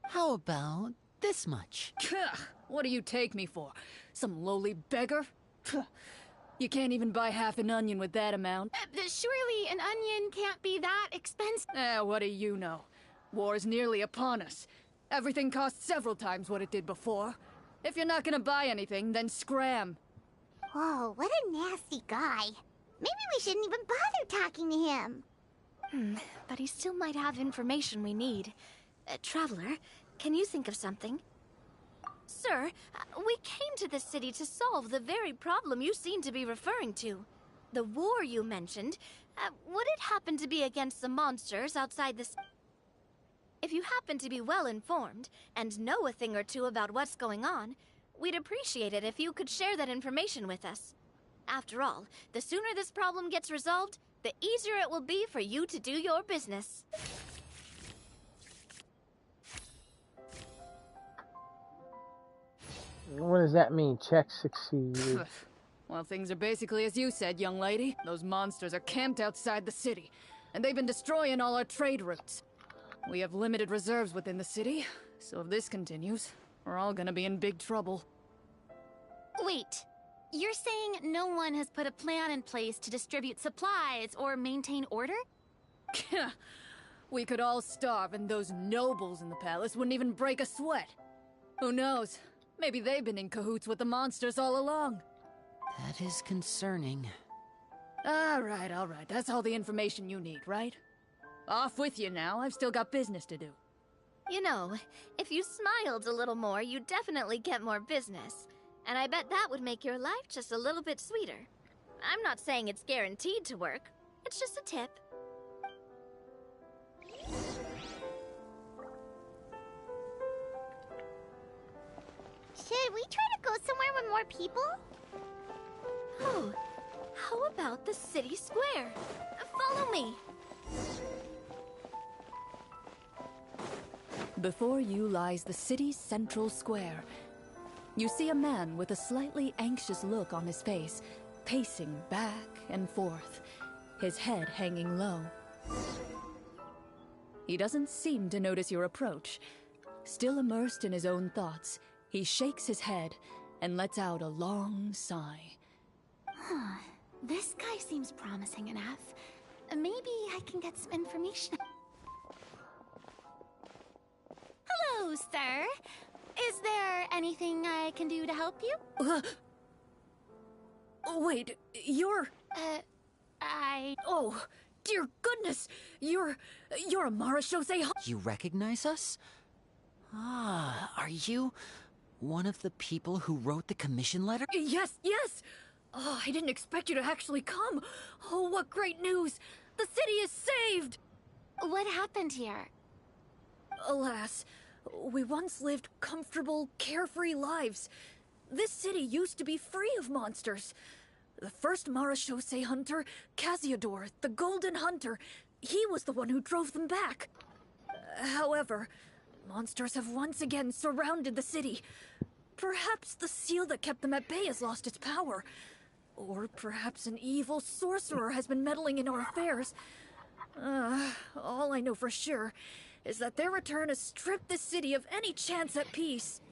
How about this much? What do you take me for? Some lowly beggar? You can't even buy half an onion with that amount. Surely an onion can't be that expensive. What do you know? War's nearly upon us. Everything costs several times what it did before. If you're not gonna buy anything, then scram. Whoa, what a nasty guy. Maybe we shouldn't even bother talking to him. But he still might have information we need. Traveler, can you think of something? Sir, we came to this city to solve the very problem you seem to be referring to. The war you mentioned, would it happen to be against the monsters outside the... If you happen to be well informed and know a thing or two about what's going on, we'd appreciate it if you could share that information with us. After all, the sooner this problem gets resolved, the easier it will be for you to do your business. What does that mean? Check succeeded. Well, things are basically as you said, young lady. Those monsters are camped outside the city, and they've been destroying all our trade routes. We have limited reserves within the city, so if this continues, we're all gonna be in big trouble. Wait, you're saying no one has put a plan in place to distribute supplies or maintain order? We could all starve, and those nobles in the palace wouldn't even break a sweat. Who knows? Maybe they've been in cahoots with the monsters all along. That is concerning. All right. That's all the information you need, right? Off with you now. I've still got business to do. You know, if you smiled a little more, you'd definitely get more business. And I bet that would make your life just a little bit sweeter. I'm not saying it's guaranteed to work. It's just a tip. Should we try to go somewhere with more people? Oh, how about the city square? Follow me. Before you lies the city's central square. You see a man with a slightly anxious look on his face, pacing back and forth, his head hanging low. He doesn't seem to notice your approach. Still immersed in his own thoughts, he shakes his head and lets out a long sigh. This guy seems promising enough. Maybe I can get some information. Hello, sir. Is there anything I can do to help you? Wait, you're... Oh, dear goodness! You're Amara Shosei. You recognize us? Ah, are you one of the people who wrote the commission letter? Yes! Oh, I didn't expect you to actually come. Oh, what great news! The city is saved! What happened here? Alas, we once lived comfortable, carefree lives. This city used to be free of monsters. The first Marashose hunter, Casiodor, the Golden Hunter, he was the one who drove them back. However, monsters have once again surrounded the city. Perhaps the seal that kept them at bay has lost its power. Or perhaps an evil sorcerer has been meddling in our affairs. All I know for sure is that their return has stripped the city of any chance at peace.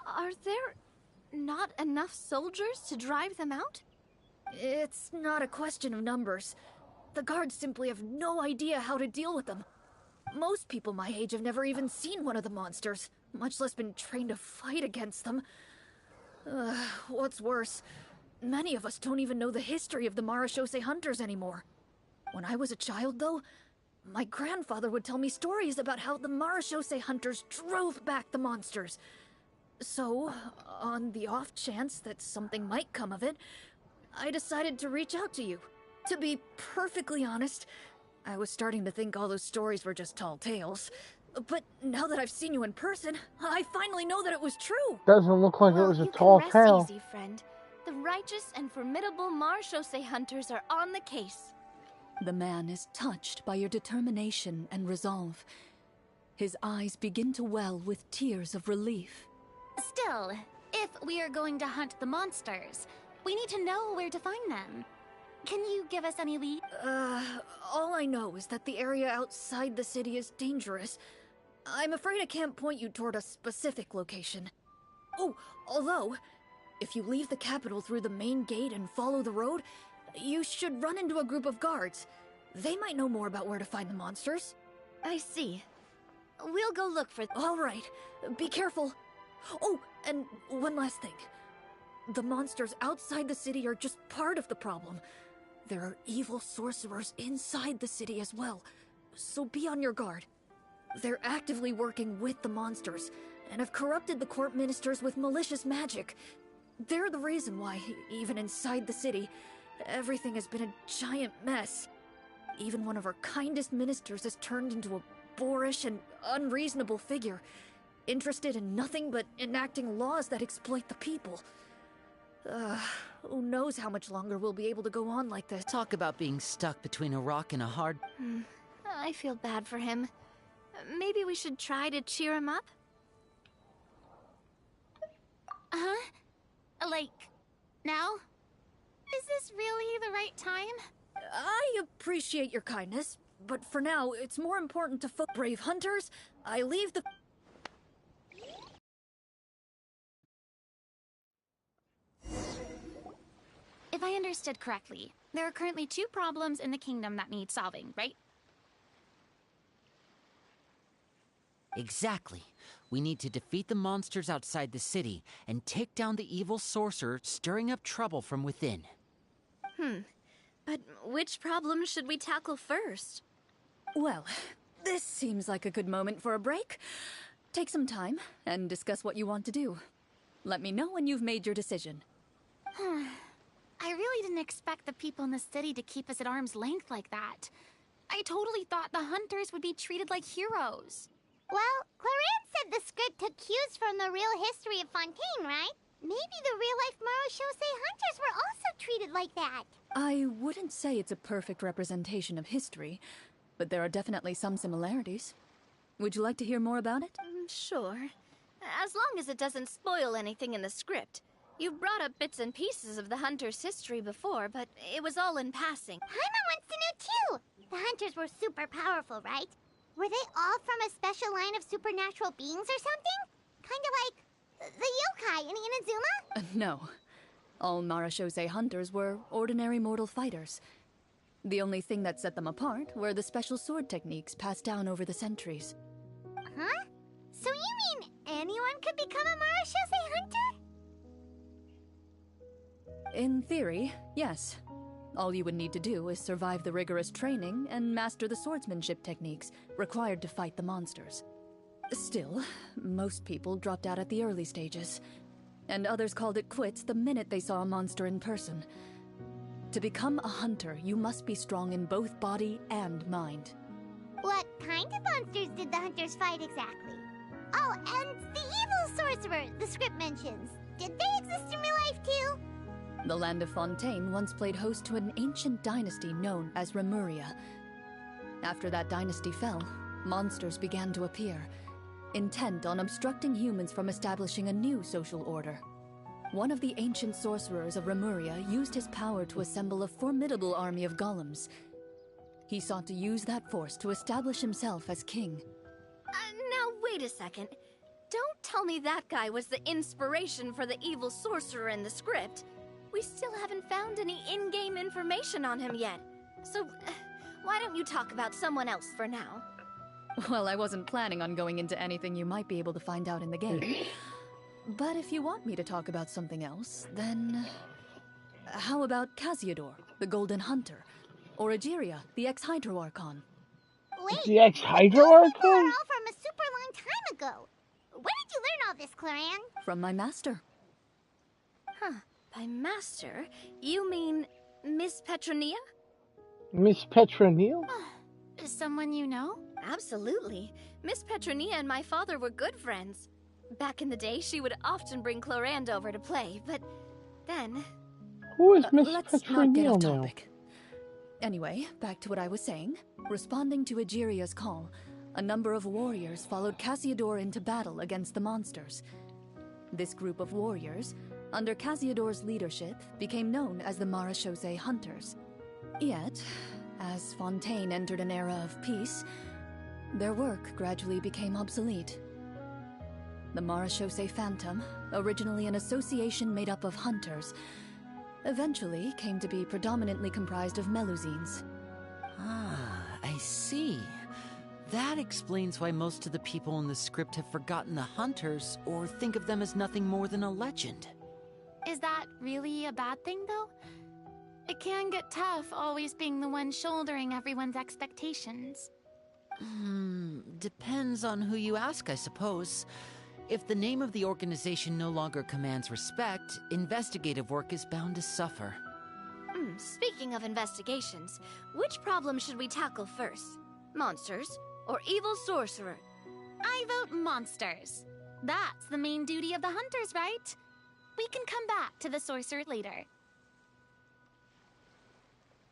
Are there not enough soldiers to drive them out? It's not a question of numbers. The guards simply have no idea how to deal with them. Most people my age have never even seen one of the monsters, much less been trained to fight against them. What's worse, many of us don't even know the history of the Marashose hunters anymore. When I was a child, though, my grandfather would tell me stories about how the Marashose hunters drove back the monsters. So, on the off chance that something might come of it, I decided to reach out to you. To be perfectly honest, I was starting to think all those stories were just tall tales. But now that I've seen you in person, I finally know that it was true. Doesn't look like it was a tall you can tale. rest easy, friend. The righteous and formidable Marashose hunters are on the case. The man is touched by your determination and resolve. His eyes begin to well with tears of relief. Still, if we are going to hunt the monsters, we need to know where to find them. Can you give us any lead? All I know is that the area outside the city is dangerous. I'm afraid I can't point you toward a specific location. Oh, although, if you leave the capital through the main gate and follow the road, you should run into a group of guards. They might know more about where to find the monsters. I see. We'll go look for... All right, be careful. Oh, and one last thing. The monsters outside the city are just part of the problem. There are evil sorcerers inside the city as well, so be on your guard. They're actively working with the monsters, and have corrupted the court ministers with malicious magic. They're the reason why, even inside the city, everything has been a giant mess. Even one of our kindest ministers has turned into a boorish and unreasonable figure. interested in nothing but enacting laws that exploit the people. Who knows how much longer we'll be able to go on like this. Talk about being stuck between a rock and a hard... I feel bad for him. Maybe we should try to cheer him up? Huh? Like, now? Is this really the right time? I appreciate your kindness, but for now, it's more important to brave hunters. I leave the... If I understood correctly, there are currently 2 problems in the kingdom that need solving, right? Exactly. We need to defeat the monsters outside the city and take down the evil sorcerer stirring up trouble from within. But which problem should we tackle first? Well, this seems like a good moment for a break. Take some time and discuss what you want to do. Let me know when you've made your decision. I really didn't expect the people in the city to keep us at arm's length like that. I totally thought the hunters would be treated like heroes. Well, Clorinde said the script took cues from the real history of Fontaine, right? Maybe the real-life Marachose hunters were also treated like that. I wouldn't say it's a perfect representation of history, but there are definitely some similarities. Would you like to hear more about it? Sure. As long as it doesn't spoil anything in the script. You brought up bits and pieces of the hunters' history before, but it was all in passing. Paimon wants to know too. The hunters were super powerful, right? Were they all from a special line of supernatural beings or something? Kind of like the yokai in Inazuma? No. All Marachose hunters were ordinary mortal fighters. The only thing that set them apart were the special sword techniques passed down over the centuries. Huh? So you mean anyone could become a Marachose hunter? In theory, yes. All you would need to do is survive the rigorous training and master the swordsmanship techniques required to fight the monsters. Still, most people dropped out at the early stages, and others called it quits the minute they saw a monster in person. To become a hunter, you must be strong in both body and mind. What kind of monsters did the hunters fight exactly? Oh, and the evil sorcerer the script mentions. Did they exist in real life too? The land of Fontaine once played host to an ancient dynasty known as Remuria. After that dynasty fell, monsters began to appear, intent on obstructing humans from establishing a new social order. One of the ancient sorcerers of Remuria used his power to assemble a formidable army of golems. He sought to use that force to establish himself as king. Now wait a second. Don't tell me that guy was the inspiration for the evil sorcerer in the script. We still haven't found any in-game information on him yet. So, why don't you talk about someone else for now? Well, I wasn't planning on going into anything you might be able to find out in the game. But if you want me to talk about something else, then... How about Casiodor, the Golden Hunter? Or Egeria, the ex-Hydro Archon? Wait, The ex-Hydro those people are Archon? all from a super long time ago. Where did you learn all this, Clorinde? From my master. By master, you mean Miss Petronia? Miss Petronille? Is someone you know? Absolutely. Miss Petronia and my father were good friends. Back in the day, she would often bring Clorinde over to play, but then... Who is Miss Let's not get off Petronille now? topic. Anyway, back to what I was saying. Responding to Egeria's call, a number of warriors followed Casiodor into battle against the monsters. This group of warriors, under Casiodor's leadership, became known as the Marachose Hunters. Yet, as Fontaine entered an era of peace, their work gradually became obsolete. The Marachose Phantom, originally an association made up of hunters, eventually came to be predominantly comprised of Melusines. Ah, I see. That explains why most of the people in the script have forgotten the hunters or think of them as nothing more than a legend. Is that really a bad thing, though? It can get tough always being the one shouldering everyone's expectations. Depends on who you ask, I suppose. If the name of the organization no longer commands respect, investigative work is bound to suffer. Speaking of investigations, which problem should we tackle first? Monsters or evil sorcerer? I vote monsters. That's the main duty of the hunters, right? We can come back to the sorcerer later.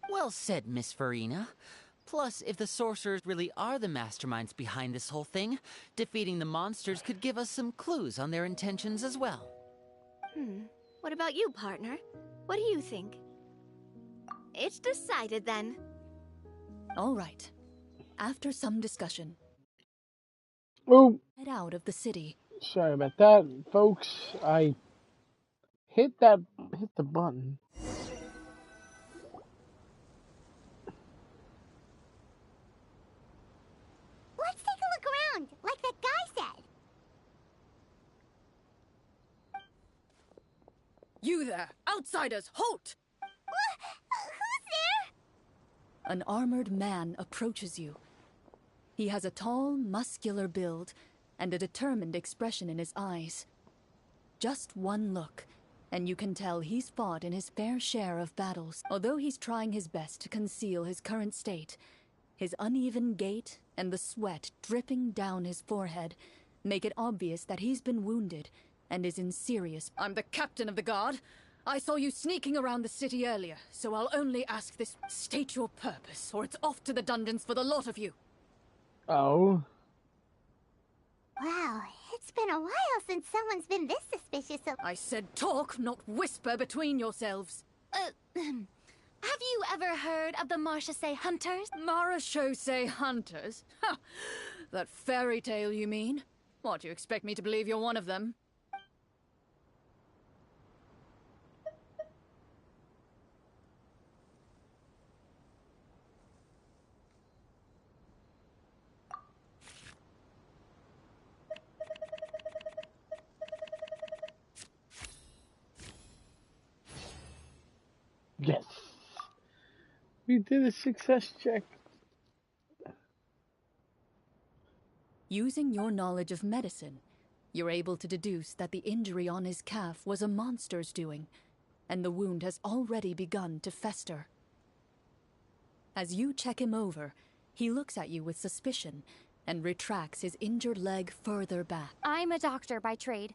Well said, Miss Farina. Plus, if the sorcerers really are the masterminds behind this whole thing, defeating the monsters could give us some clues on their intentions as well. What about you, partner? What do you think? It's decided then. All right. After some discussion, Oh, head out of the city. sorry about that, folks. I hit the button. Let's take a look around, like that guy said. You there, outsiders, halt! Who's there? An armored man approaches you. He has a tall, muscular build and a determined expression in his eyes. Just one look, and you can tell he's fought in his fair share of battles. Although he's trying his best to conceal his current state, his uneven gait and the sweat dripping down his forehead make it obvious that he's been wounded and is in serious... I'm the captain of the guard. I saw you sneaking around the city earlier, so I'll only ask this. State your purpose, or it's off to the dungeons for the lot of you. Oh. Wow, it's been a while since someone's been this suspicious of... I said talk, not whisper between yourselves. Have you ever heard of the Marchese hunters? Marachose hunters? Ha! That fairy tale, you mean? What, you expect me to believe you're one of them? Yes. We did a success check. Using your knowledge of medicine, you're able to deduce that the injury on his calf was a monster's doing, and the wound has already begun to fester. As you check him over, he looks at you with suspicion and retracts his injured leg further back. I'm a doctor by trade.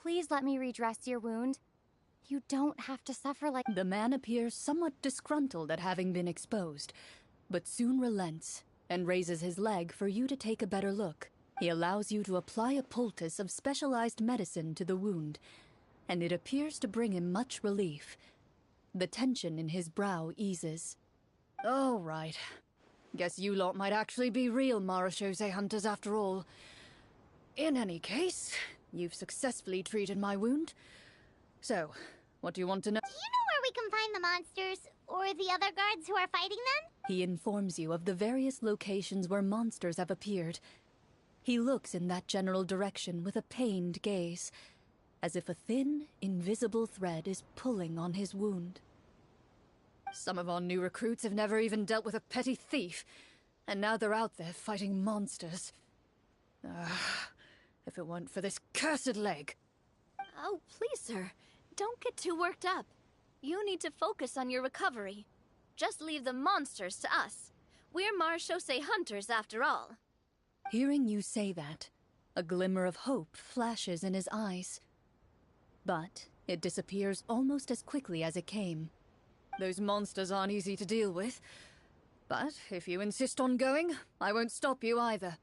Please let me redress your wound. You don't have to suffer like... The man appears somewhat disgruntled at having been exposed, but soon relents and raises his leg for you to take a better look. He allows you to apply a poultice of specialized medicine to the wound, and it appears to bring him much relief. The tension in his brow eases. All right. Guess you lot might actually be real Marachose hunters after all. In any case, you've successfully treated my wound. So, what do you want to know? Do you know where we can find the monsters, or the other guards who are fighting them? He informs you of the various locations where monsters have appeared. He looks in that general direction with a pained gaze, as if a thin, invisible thread is pulling on his wound. Some of our new recruits have never even dealt with a petty thief, and now they're out there fighting monsters. If it weren't for this cursed leg. Oh, please, sir. Don't get too worked up. You need to focus on your recovery. Just leave the monsters to us. We're Marachose hunters after all. Hearing you say that, a glimmer of hope flashes in his eyes. But it disappears almost as quickly as it came. Those monsters aren't easy to deal with. But if you insist on going, I won't stop you either.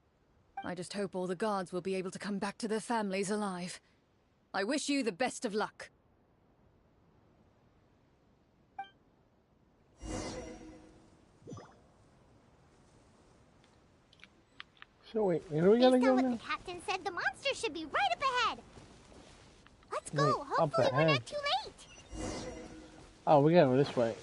I just hope all the guards will be able to come back to their families alive. I wish you the best of luck. So wait, where are we gonna Based go on what now? the captain said, the monster should be right up ahead. Let's go. Wait, up Hopefully we're ahead. not too late. Oh, we gotta go this way.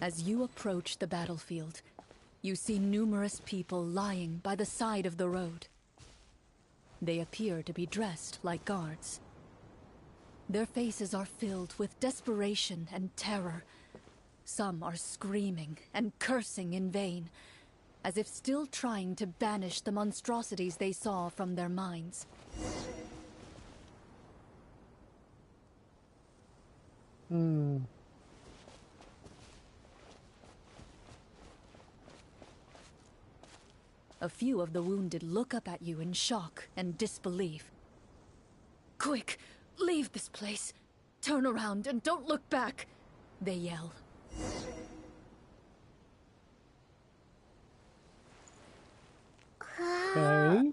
As you approach the battlefield, you see numerous people lying by the side of the road. They appear to be dressed like guards. Their faces are filled with desperation and terror. Some are screaming and cursing in vain, as if still trying to banish the monstrosities they saw from their minds. A few of the wounded look up at you in shock and disbelief. Quick, leave this place. Turn around and don't look back, they yell. Okay.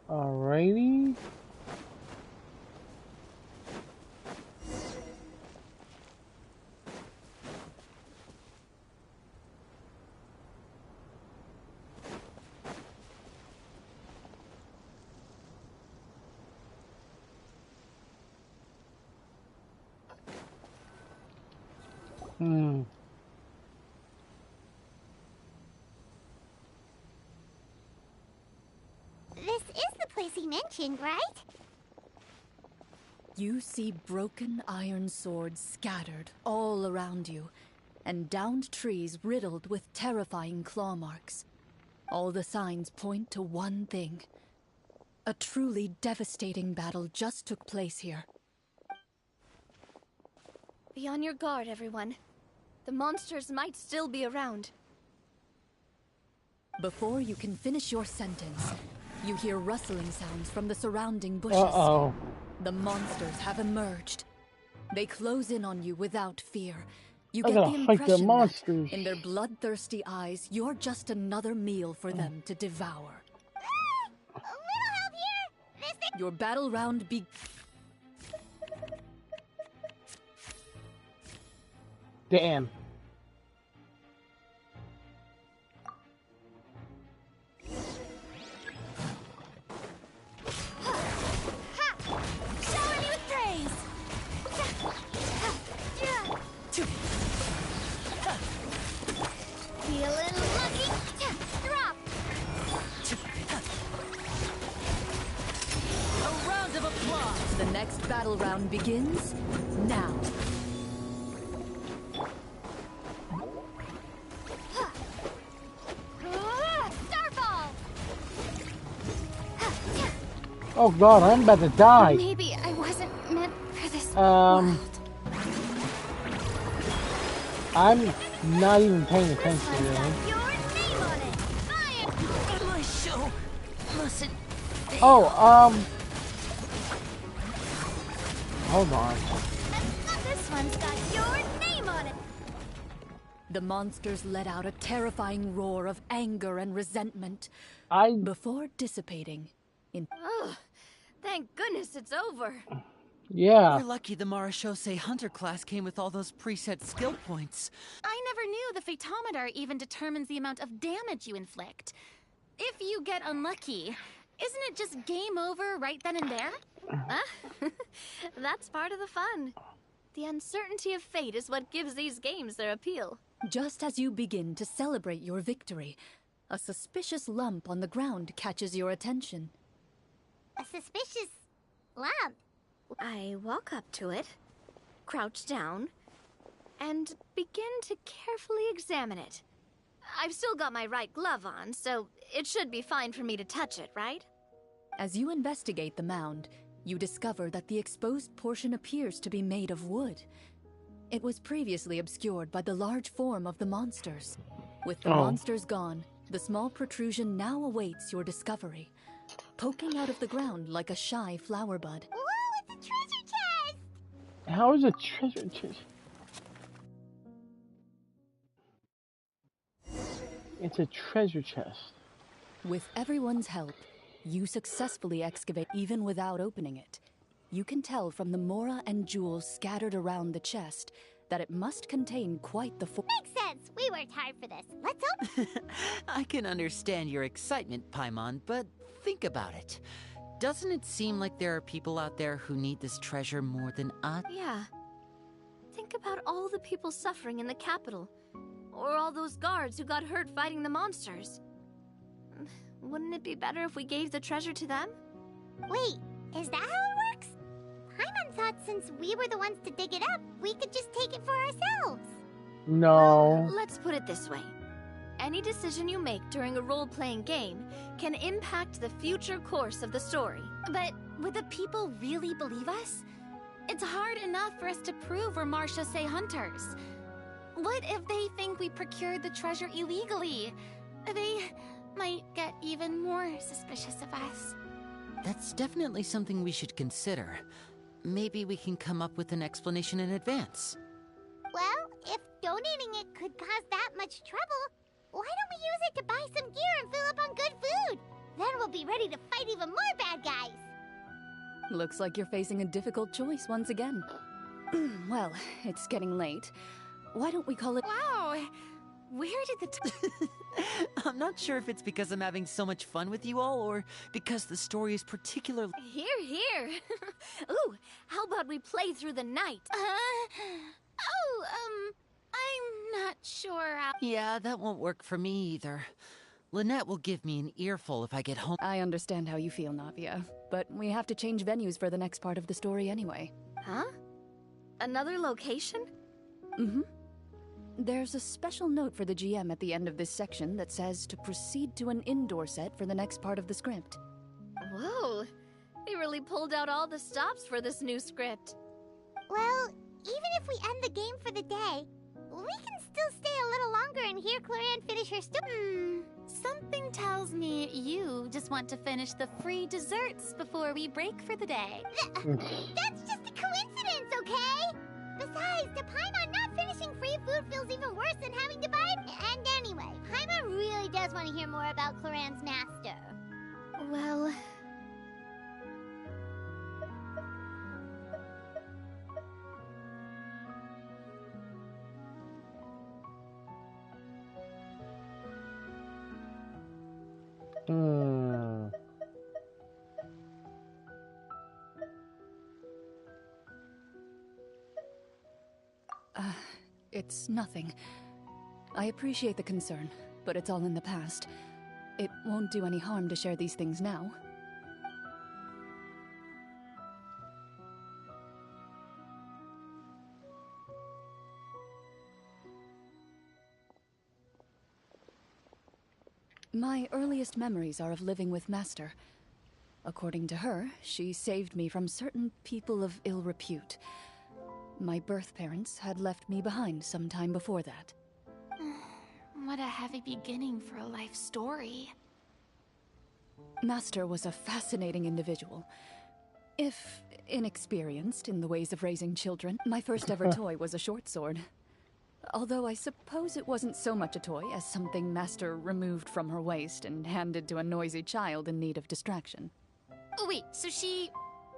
Alrighty. This is the place he mentioned, right? You see broken iron swords scattered all around you, and downed trees riddled with terrifying claw marks. All the signs point to one thing. A truly devastating battle just took place here. Be on your guard, everyone. The monsters might still be around. Before you can finish your sentence, you hear rustling sounds from the surrounding bushes. Uh-oh. The monsters have emerged. They close in on you without fear. You I get the gotta fight the impression that, monsters. in their bloodthirsty eyes, you're just another meal for them to devour. A little help here! This thing— Your battle round Damn. Shower me with praise! Feeling lucky? Drop! A round of applause! The next battle round begins now. Starfall! Oh god, I'm about to die. Maybe I wasn't meant for this Um, world. I'm not even paying attention really. Your name on it! Fire! My show mustn't. Oh, hold on. This one's got your name on it! The monsters let out a terrifying roar of anger and resentment I before dissipating in Ugh. Thank goodness it's over. yeah. We're lucky the Marashose Hunter class came with all those preset skill points. I never knew the photometer even determines the amount of damage you inflict. If you get unlucky, isn't it just game over right then and there? That's part of the fun. The uncertainty of fate is what gives these games their appeal. Just as you begin to celebrate your victory, a suspicious lump on the ground catches your attention. A suspicious lump. I walk up to it, crouch down, and begin to carefully examine it. I've still got my right glove on, so it should be fine for me to touch it, right? As you investigate the mound, you discover that the exposed portion appears to be made of wood. It was previously obscured by the large form of the monsters. With the monsters gone, the small protrusion now awaits your discovery, poking out of the ground like a shy flower bud. Whoa, it's a treasure chest! How is a treasure chest? It's a treasure chest. With everyone's help, you successfully excavate even without opening it. You can tell from the mora and jewels scattered around the chest that it must contain quite the Makes sense. We worked hard for this. Let's open. I can understand your excitement, Paimon, but think about it. Doesn't it seem like there are people out there who need this treasure more than us? Yeah. Think about all the people suffering in the capital. Or all those guards who got hurt fighting the monsters. Wouldn't it be better if we gave the treasure to them? Wait, is that how it works? Paimon thought since we were the ones to dig it up, we could just take it for ourselves. No. Let's put it this way. any decision you make during a role-playing game can impact the future course of the story. But would the people really believe us? It's hard enough for us to prove we're Marchese hunters. What if they think we procured the treasure illegally? They might get even more suspicious of us. That's definitely something we should consider. Maybe we can come up with an explanation in advance. Well, if donating it could cause that much trouble, why don't we use it to buy some gear and fill up on good food? Then we'll be ready to fight even more bad guys. Looks like you're facing a difficult choice once again. Well, it's getting late. Why don't we call it— Wow! Where did the I'm not sure if it's because I'm having so much fun with you all, or because the story is particularly— Here, here! Ooh, how about we play through the night? I'm not sure how— Yeah, that won't work for me either. Lynette will give me an earful if I get home. I understand how you feel, Navia, but we have to change venues for the next part of the story anyway. Huh? Another location? Mm-hmm. There's a special note for the GM at the end of this section that says to proceed to an indoor set for the next part of the script. Whoa, they really pulled out all the stops for this new script. Well, even if we end the game for the day, we can still stay a little longer and hear Clorinde finish her story. Something tells me you just want to finish the free desserts before we break for the day. That's just a coincidence, okay? Besides, to Paimon, not finishing free food feels even worse than having to buy it. And anyway, Paimon really does want to hear more about Clorinde's master. Well... It's nothing. I appreciate the concern, but it's all in the past. It won't do any harm to share these things now. My earliest memories are of living with Master. According to her, she saved me from certain people of ill repute. My birth parents had left me behind some time before that. What a heavy beginning for a life story. Master was a fascinating individual. If inexperienced in the ways of raising children, my first ever toy was a short sword. Although I suppose it wasn't so much a toy as something Master removed from her waist and handed to a noisy child in need of distraction. Oh, wait, so she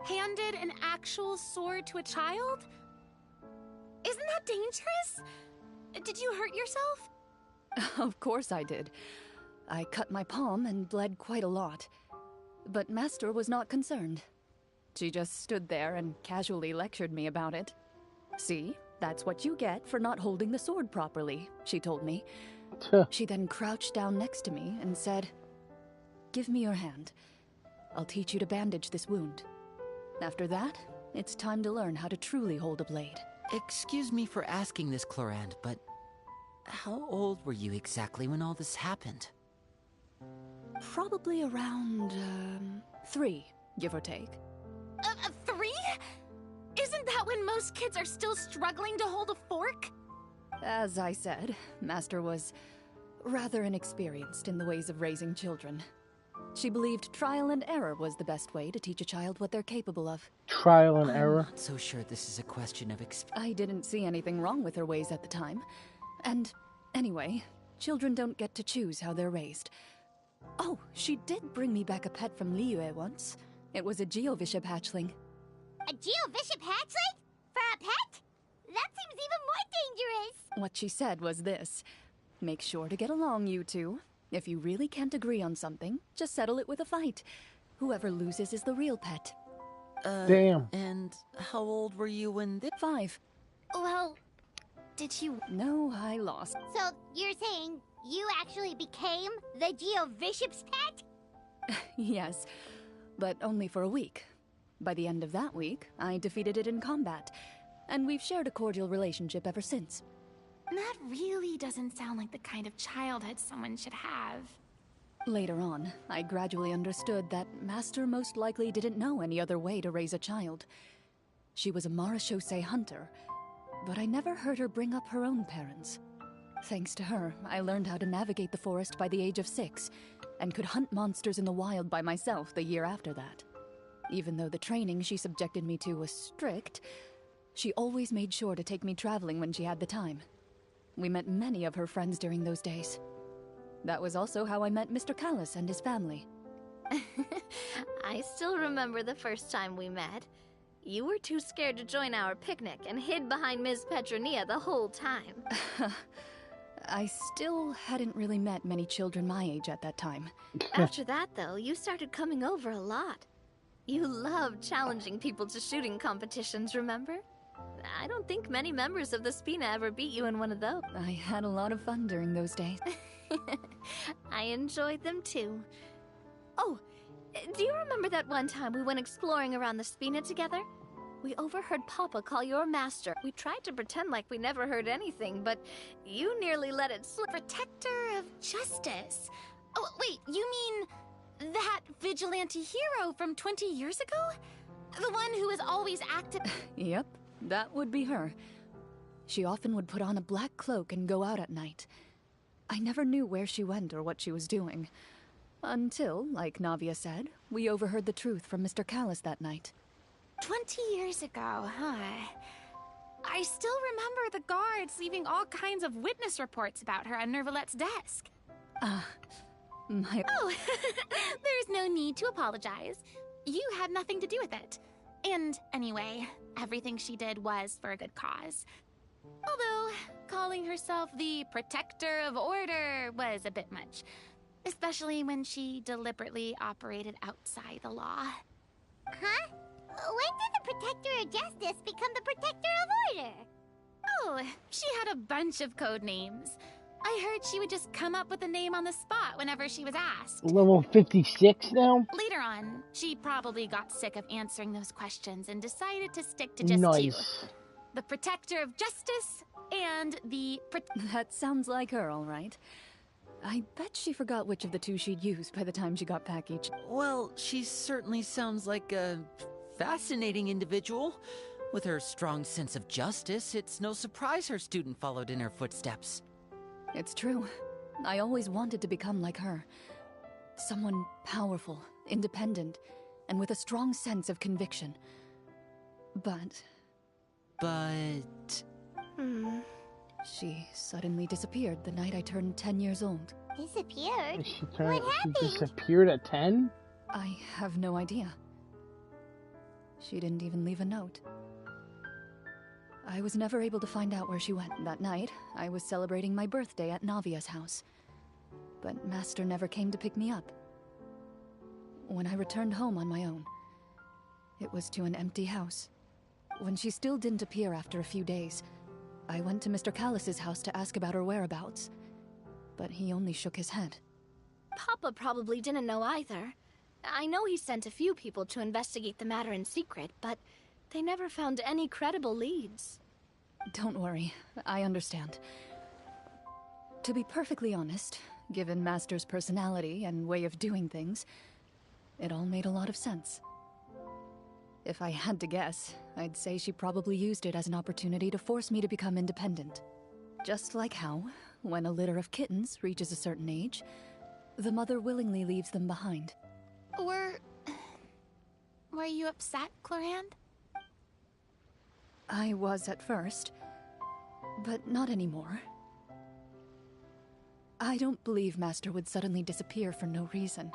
handed an actual sword to a child? Isn't that dangerous? Did you hurt yourself? Of course I did. I cut my palm and bled quite a lot. But Master was not concerned. She just stood there and casually lectured me about it. See, that's what you get for not holding the sword properly, she told me. She then crouched down next to me and said, "Give me your hand. I'll teach you to bandage this wound. After that, it's time to learn how to truly hold a blade." Excuse me for asking this, Clorinde, but how old were you exactly when all this happened? Probably around, 3, give or take. 3? Isn't that when most kids are still struggling to hold a fork? As I said, Master was rather inexperienced in the ways of raising children. She believed trial and error was the best way to teach a child what they're capable of. Trial and error. I'm not so sure this is a question of I didn't see anything wrong with her ways at the time. And anyway, children don't get to choose how they're raised. Oh, she did bring me back a pet from Liyue once. It was a Geovishap hatchling. A Geovishap hatchling? For a pet? That seems even more dangerous. What she said was this: make sure to get along, you two. If you really can't agree on something, just settle it with a fight. Whoever loses is the real pet. Damn. And how old were you when this— 5. Well, did you— No, I lost. So, you're saying you actually became the Geovishap's pet? Yes, but only for a week. By the end of that week, I defeated it in combat, and we've shared a cordial relationship ever since. That really doesn't sound like the kind of childhood someone should have. Later on, I gradually understood that Master most likely didn't know any other way to raise a child. She was a marechaussee hunter, but I never heard her bring up her own parents. Thanks to her, I learned how to navigate the forest by the age of 6, and could hunt monsters in the wild by myself the year after that. Even though the training she subjected me to was strict, she always made sure to take me traveling when she had the time. We met many of her friends during those days. That was also how I met Mr. Callis and his family. I still remember the first time we met. You were too scared to join our picnic and hid behind Ms. Petronia the whole time. I still hadn't really met many children my age at that time. After that, though, you started coming over a lot. You loved challenging people to shooting competitions, remember? I don't think many members of the Spina ever beat you in one of those. I had a lot of fun during those days. I enjoyed them too. Oh, do you remember that one time we went exploring around the Spina together? We overheard Papa call your master. We tried to pretend like we never heard anything, but you nearly let it slip. Protector of Justice. Oh, wait, you mean that vigilante hero from 20 years ago? The one who was always active? Yep, that would be her. She often would put on a black cloak and go out at night. I never knew where she went or what she was doing. Until, like Navia said, we overheard the truth from Mr. Callis that night. 20 years ago, huh? I still remember the guards leaving all kinds of witness reports about her on Nervalette's desk. Oh, there's no need to apologize. You had nothing to do with it. And anyway, everything she did was for a good cause. Although, calling herself the Protector of Order was a bit much. Especially when she deliberately operated outside the law. Huh? When did the Protector of Justice become the Protector of Order? Oh, she had a bunch of code names. I heard she would just come up with a name on the spot whenever she was asked. Level 56 now? Later on, she probably got sick of answering those questions and decided to stick to just Nice. two. The Protector of Justice and the That sounds like her, all right. I bet she forgot which of the two she'd used by the time she got back each. Well, she certainly sounds like a fascinating individual. With her strong sense of justice, it's no surprise her student followed in her footsteps. It's true. I always wanted to become like her. Someone powerful, independent, and with a strong sense of conviction. But... she suddenly disappeared the night I turned 10 years old. Disappeared? She What happened? disappeared at 10? I have no idea. She didn't even leave a note. I was never able to find out where she went. That night, I was celebrating my birthday at Navia's house. But Master never came to pick me up. When I returned home on my own, it was to an empty house. When she still didn't appear after a few days, I went to Mr. Callis's house to ask about her whereabouts. But he only shook his head. Papa probably didn't know either. I know he sent a few people to investigate the matter in secret, but they never found any credible leads. Don't worry, I understand. To be perfectly honest, given Master's personality and way of doing things, it all made a lot of sense. If I had to guess, I'd say she probably used it as an opportunity to force me to become independent. Just like how, when a litter of kittens reaches a certain age, the mother willingly leaves them behind. Were you upset, Clorinde? I was at first, but not anymore. I don't believe Master would suddenly disappear for no reason.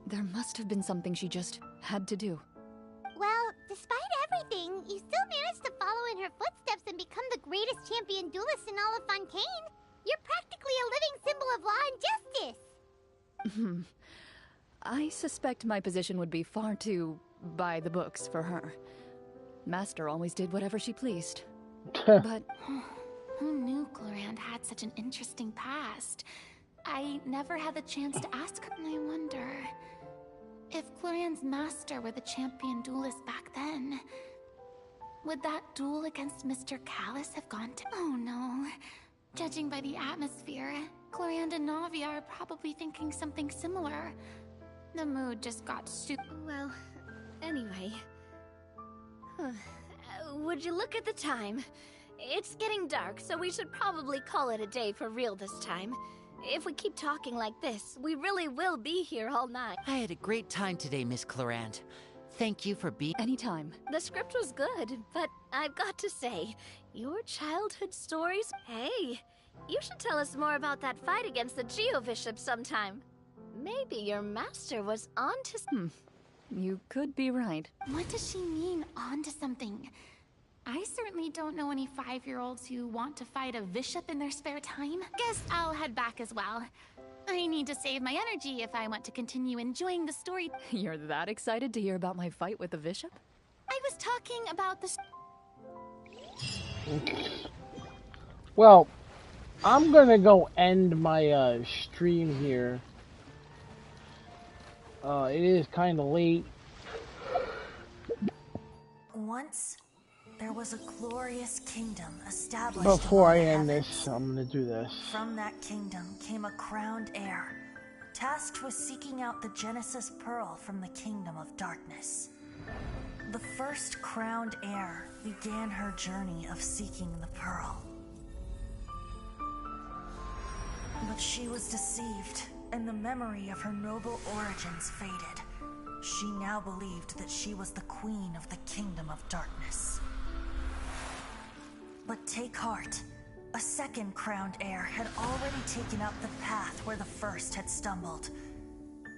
There must have been something she just had to do. Well, despite everything, you still managed to follow in her footsteps and become the greatest champion duelist in all of Fontaine. You're practically a living symbol of law and justice. I suspect my position would be far too by the books for her. Master always did whatever she pleased. But Who knew Clorinde had such an interesting past? I never had the chance to ask her. And I wonder if Clorinde's master were the champion duelist back then. Would that duel against Mr. Callus have gone to— Oh no. Judging by the atmosphere, Clorinde and Navia are probably thinking something similar. The mood just got Well, anyway. Would you look at the time? It's getting dark, so we should probably call it a day for real this time. If we keep talking like this, we really will be here all night. I had a great time today, Miss Clorinde. Thank you for being— Anytime. The script was good, but I've got to say, your childhood stories— Hey, you should tell us more about that fight against the Geo-Bishop sometime. Maybe your master was onto— You could be right. What does she mean, onto something? I certainly don't know any 5-year-olds who want to fight a bishop in their spare time. Guess I'll head back as well. I need to save my energy if I want to continue enjoying the story. You're that excited to hear about my fight with the bishop? I was talking about the— Well, I'm gonna go end my stream here. It is kind of late. Once, there was a glorious kingdom established Before I among the end heavens. this, I'm gonna do this. From that kingdom came a crowned heir, tasked with seeking out the Genesis Pearl from the kingdom of darkness. The first crowned heir began her journey of seeking the pearl. But she was deceived, and the memory of her noble origins faded. She now believed that she was the queen of the kingdom of darkness. But take heart. A second crowned heir had already taken up the path where the first had stumbled.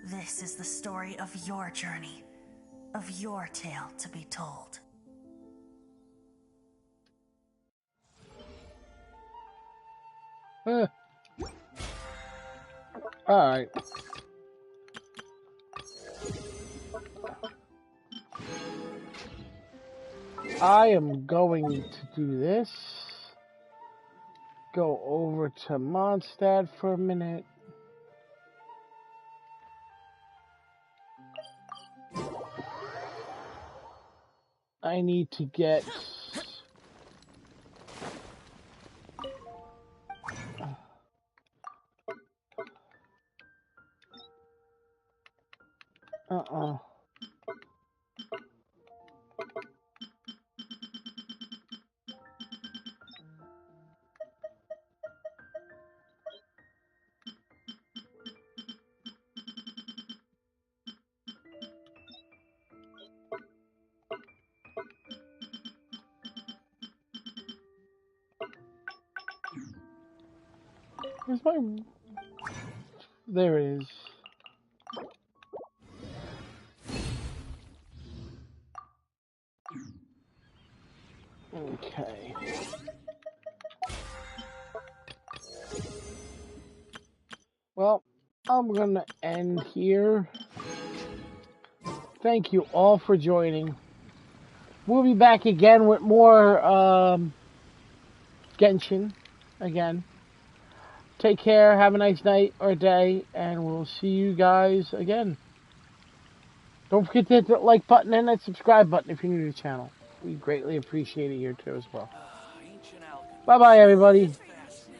This is the story of your journey, of your tale to be told. Alright. I am going to do this. Go over to Mondstadt for a minute. I need to get... Where's my... There it is. Okay. Well, I'm gonna end here. Thank you all for joining. We'll be back again with more Genshin again. Take care, have a nice night or day, and we'll see you guys again. Don't forget to hit that like button and that subscribe button if you're new to the channel. We greatly appreciate it here too as well. Bye bye everybody.